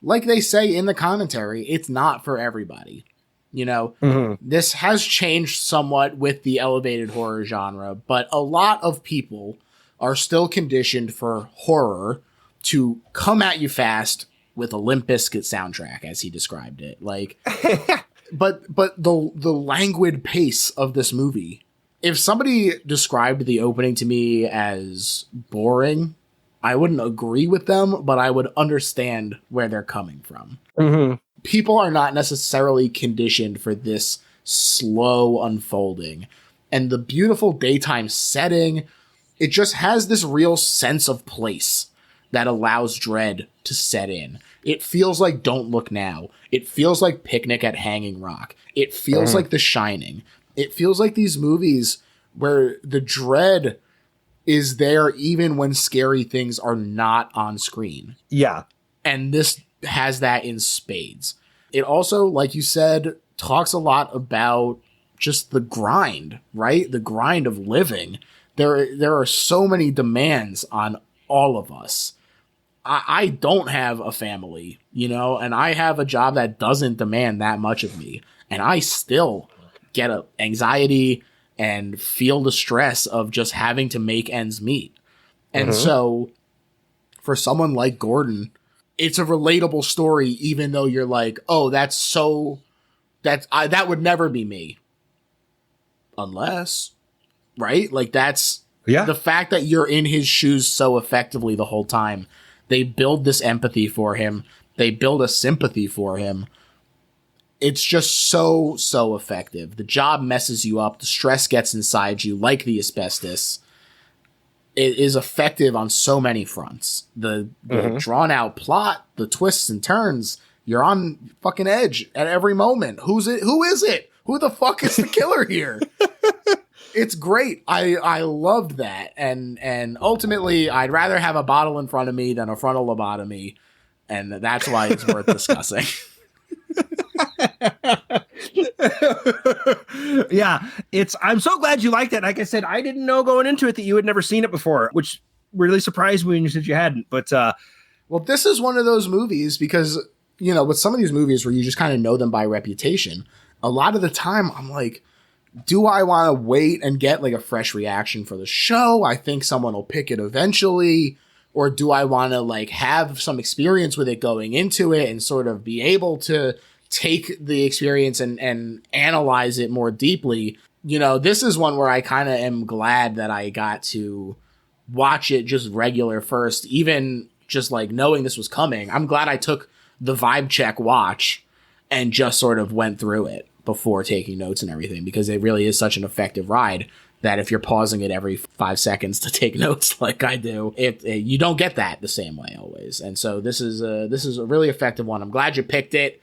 like they say in the commentary, it's not for everybody. This has changed somewhat with the elevated horror genre, but a lot of people are still conditioned for horror to come at you fast with a Limp Bizkit soundtrack, as he described it. But the languid pace of this movie. If somebody described the opening to me as boring, I wouldn't agree with them, but I would understand where they're coming from. Mm-hmm. People are not necessarily conditioned for this slow unfolding. And the beautiful daytime setting, it just has this real sense of place that allows dread to set in. It feels like Don't Look Now. It feels like Picnic at Hanging Rock. It feels like The Shining. It feels like these movies where the dread is there even when scary things are not on screen. Yeah. And this has that in spades. It also, like you said, talks a lot about just the grind, right? The grind of living. There are so many demands on all of us. I don't have a family, and I have a job that doesn't demand that much of me. And I still get anxiety and feel the stress of just having to make ends meet. And so for someone like Gordon, it's a relatable story, even though you're like, oh, that would never be me. Unless, right? That's the fact that you're in his shoes so effectively the whole time. They build this empathy for him. They build a sympathy for him. It's just so effective. The job messes you up. The stress gets inside you like the asbestos. It is effective on so many fronts. The drawn out plot, the twists and turns, you're on fucking edge at every moment. Who is it? Who the fuck is the killer here? It's great. I loved that. And ultimately, I'd rather have a bottle in front of me than a frontal lobotomy. And that's why it's worth discussing. Yeah, I'm so glad you liked it. Like I said, I didn't know going into it that you had never seen it before, which really surprised me when you said you hadn't. But well, this is one of those movies because, with some of these movies where you just kind of know them by reputation, a lot of the time I'm like, do I want to wait and get a fresh reaction for the show? I think someone will pick it eventually. Or do I want to have some experience with it going into it and sort of be able to take the experience and analyze it more deeply? This is one where I kind of am glad that I got to watch it just regular first, even just knowing this was coming. I'm glad I took the vibe check watch and just sort of went through it before taking notes and everything, because it really is such an effective ride that if you're pausing it every 5 seconds to take notes like I do, you don't get that the same way always. And so this is a really effective one. I'm glad you picked it.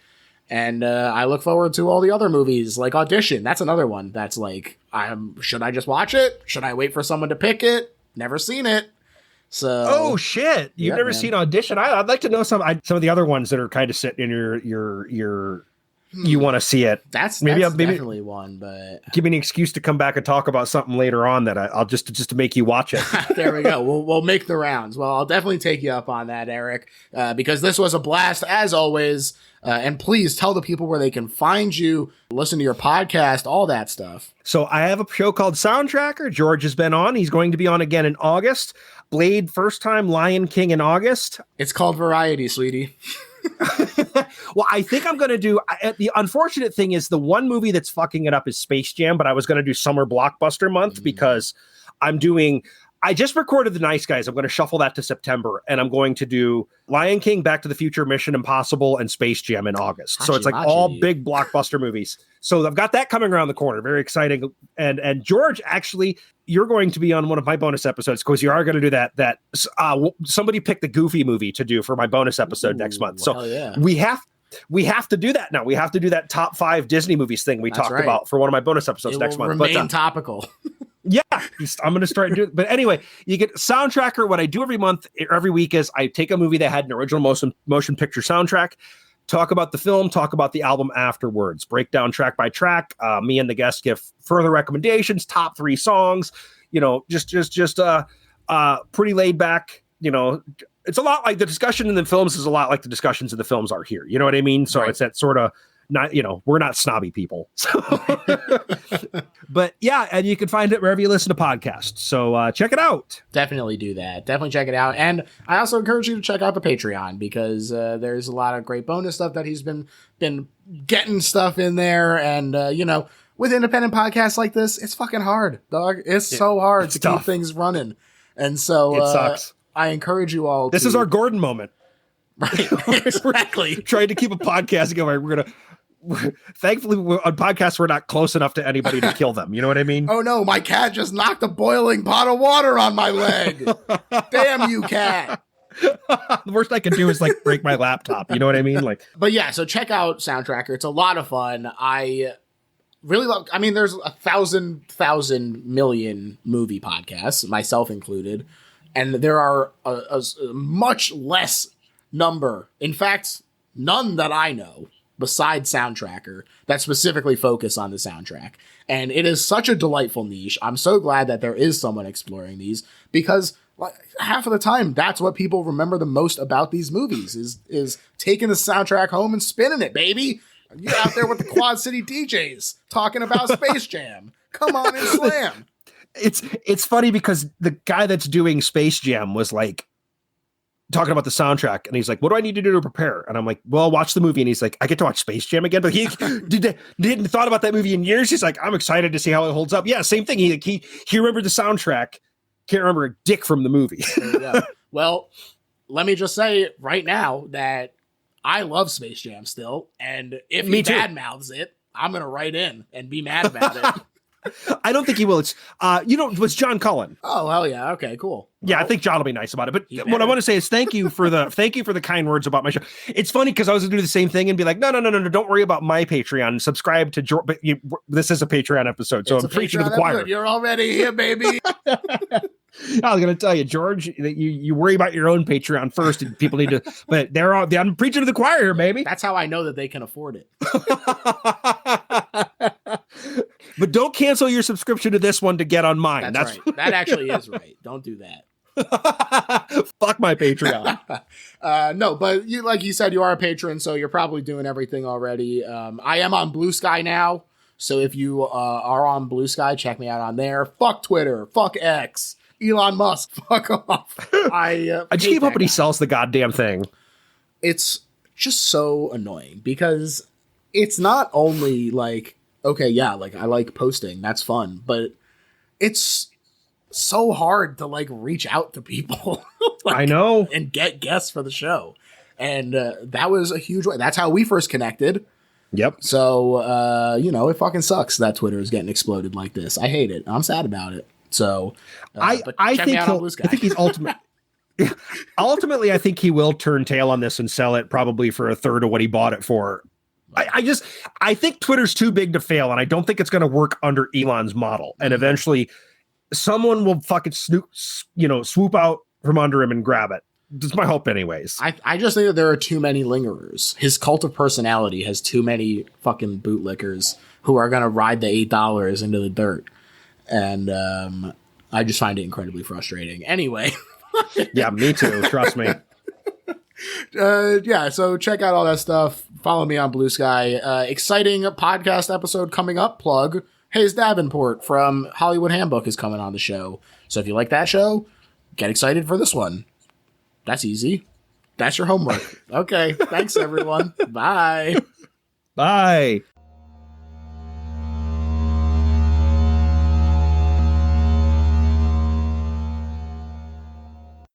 And I look forward to all the other movies like Audition. That's another one that's should I just watch it? Should I wait for someone to pick it? Never seen it. So oh shit, you've never seen Audition? I'd like to know some of the other ones that are kind of sitting in your you want to see it. That's definitely one, but give me an excuse to come back and talk about something later on that I'll just to make you watch it. There we go. We'll make the rounds. Well, I'll definitely take you up on that, Eric, because this was a blast as always. And please tell the people where they can find you, listen to your podcast, all that stuff. So I have a show called Soundtracker. George has been on. He's going to be on again in August. Blade first time, Lion King in August. It's called Variety, sweetie. Well, I think I'm going to do, the unfortunate thing is the one movie that's fucking it up is Space Jam, but I was going to do Summer Blockbuster Month because I just recorded The Nice Guys. I'm going to shuffle that to September, and I'm going to do Lion King, Back to the Future, Mission Impossible, and Space Jam in August. So it's all big blockbuster movies. So I've got that coming around the corner. Very exciting. And George, actually, you're going to be on one of my bonus episodes because you are going to do that. Somebody picked the Goofy movie to do for my bonus episode next month. So we have to do that now. We have to do that top 5 Disney movies thing we talked about for one of my bonus episodes next month. Remain topical. Yeah, I'm going to start doing. But anyway, you get Soundtracker. What I do every month, every week is I take a movie that had an original motion picture soundtrack, talk about the film, talk about the album afterwards, break down track by track. Me and the guests give further recommendations, top 3 songs. Just pretty laid back. It's a lot like the discussion in the films is a lot like the discussions in the films are here. You know what I mean? So It's that sort of. Not, we're not snobby people. So, but yeah, and you can find it wherever you listen to podcasts. So check it out. Definitely do that. Definitely check it out. And I also encourage you to check out the Patreon because there's a lot of great bonus stuff that he's been getting stuff in there. And, with independent podcasts like this, it's fucking hard, dog. It's so hard to keep things running. And so it sucks. I encourage you all. This is our Gordon moment. Right. Exactly. Trying to keep a podcast going. Thankfully, on podcasts, we're not close enough to anybody to kill them. You know what I mean? Oh no, my cat just knocked a boiling pot of water on my leg. Damn you, cat. The worst I can do is break my laptop. You know what I mean? But yeah, so check out Soundtracker. It's a lot of fun. I really love, there's 1,000 million movie podcasts, myself included. And there are a much less number. In fact, none that I know besides Soundtracker that specifically focus on the soundtrack. And it is such a delightful niche. I'm so glad that there is someone exploring these because half of the time that's what people remember the most about these movies is taking the soundtrack home and spinning it, baby. You're out there with the Quad City DJs talking about Space Jam. Come on and slam. It's funny because the guy that's doing Space Jam was talking about the soundtrack, and he's like, what do I need to do to prepare? And I'm like, well, watch the movie. And he's like, I get to watch Space Jam again. But he didn't thought about that movie in years. He's like, I'm excited to see how it holds up. Yeah, same thing. He remembered the soundtrack. Can't remember a dick from the movie. Well, let me just say right now that I love Space Jam still. And if he badmouths it, I'm going to write in and be mad about it. I don't think he will. It's it's John Cullen. Oh, hell yeah. Okay, cool. Yeah, I think John will be nice about it. But what I want to say is thank you for the kind words about my show. It's funny because I was going to do the same thing and be like, no, don't worry about my Patreon. Subscribe to George. But this is a Patreon episode, so I'm preaching to the choir. You're already here, baby. I was going to tell you, George, that you worry about your own Patreon first, and people need to. But I'm preaching to the choir here, baby. That's how I know that they can afford it. But don't cancel your subscription to this one to get on mine. That's right. That actually is right. Don't do that. Fuck my Patreon. No, but like you said, you are a patron, so you're probably doing everything already. I am on Blue Sky now, so if you are on Blue Sky, check me out on there. Fuck Twitter. Fuck X. Elon Musk. Fuck off. I just keep hoping he sells the goddamn thing. It's just so annoying because it's not only okay, yeah, I like posting. That's fun. But it's so hard to reach out to people. I know. And get guests for the show. And that was a huge way. That's how we first connected. Yep. So, it fucking sucks that Twitter is getting exploded like this. I hate it. I'm sad about it. So, I think he's ultimately, I think he will turn tail on this and sell it probably for a third of what he bought it for. I think Twitter's too big to fail, and I don't think it's going to work under Elon's model. And eventually, someone will fucking swoop out from under him and grab it. That's my hope, anyways. I just think that there are too many lingerers. His cult of personality has too many fucking bootlickers who are going to ride the $8 into the dirt, and I just find it incredibly frustrating. Anyway, yeah, me too. Trust me. Yeah, so check out all that stuff. Follow me on Blue Sky. Exciting podcast episode coming up. Plug. Hayes Davenport from Hollywood Handbook is coming on the show. So if you like that show, get excited for this one. That's easy. That's your homework. Okay. Thanks, everyone. Bye. Bye.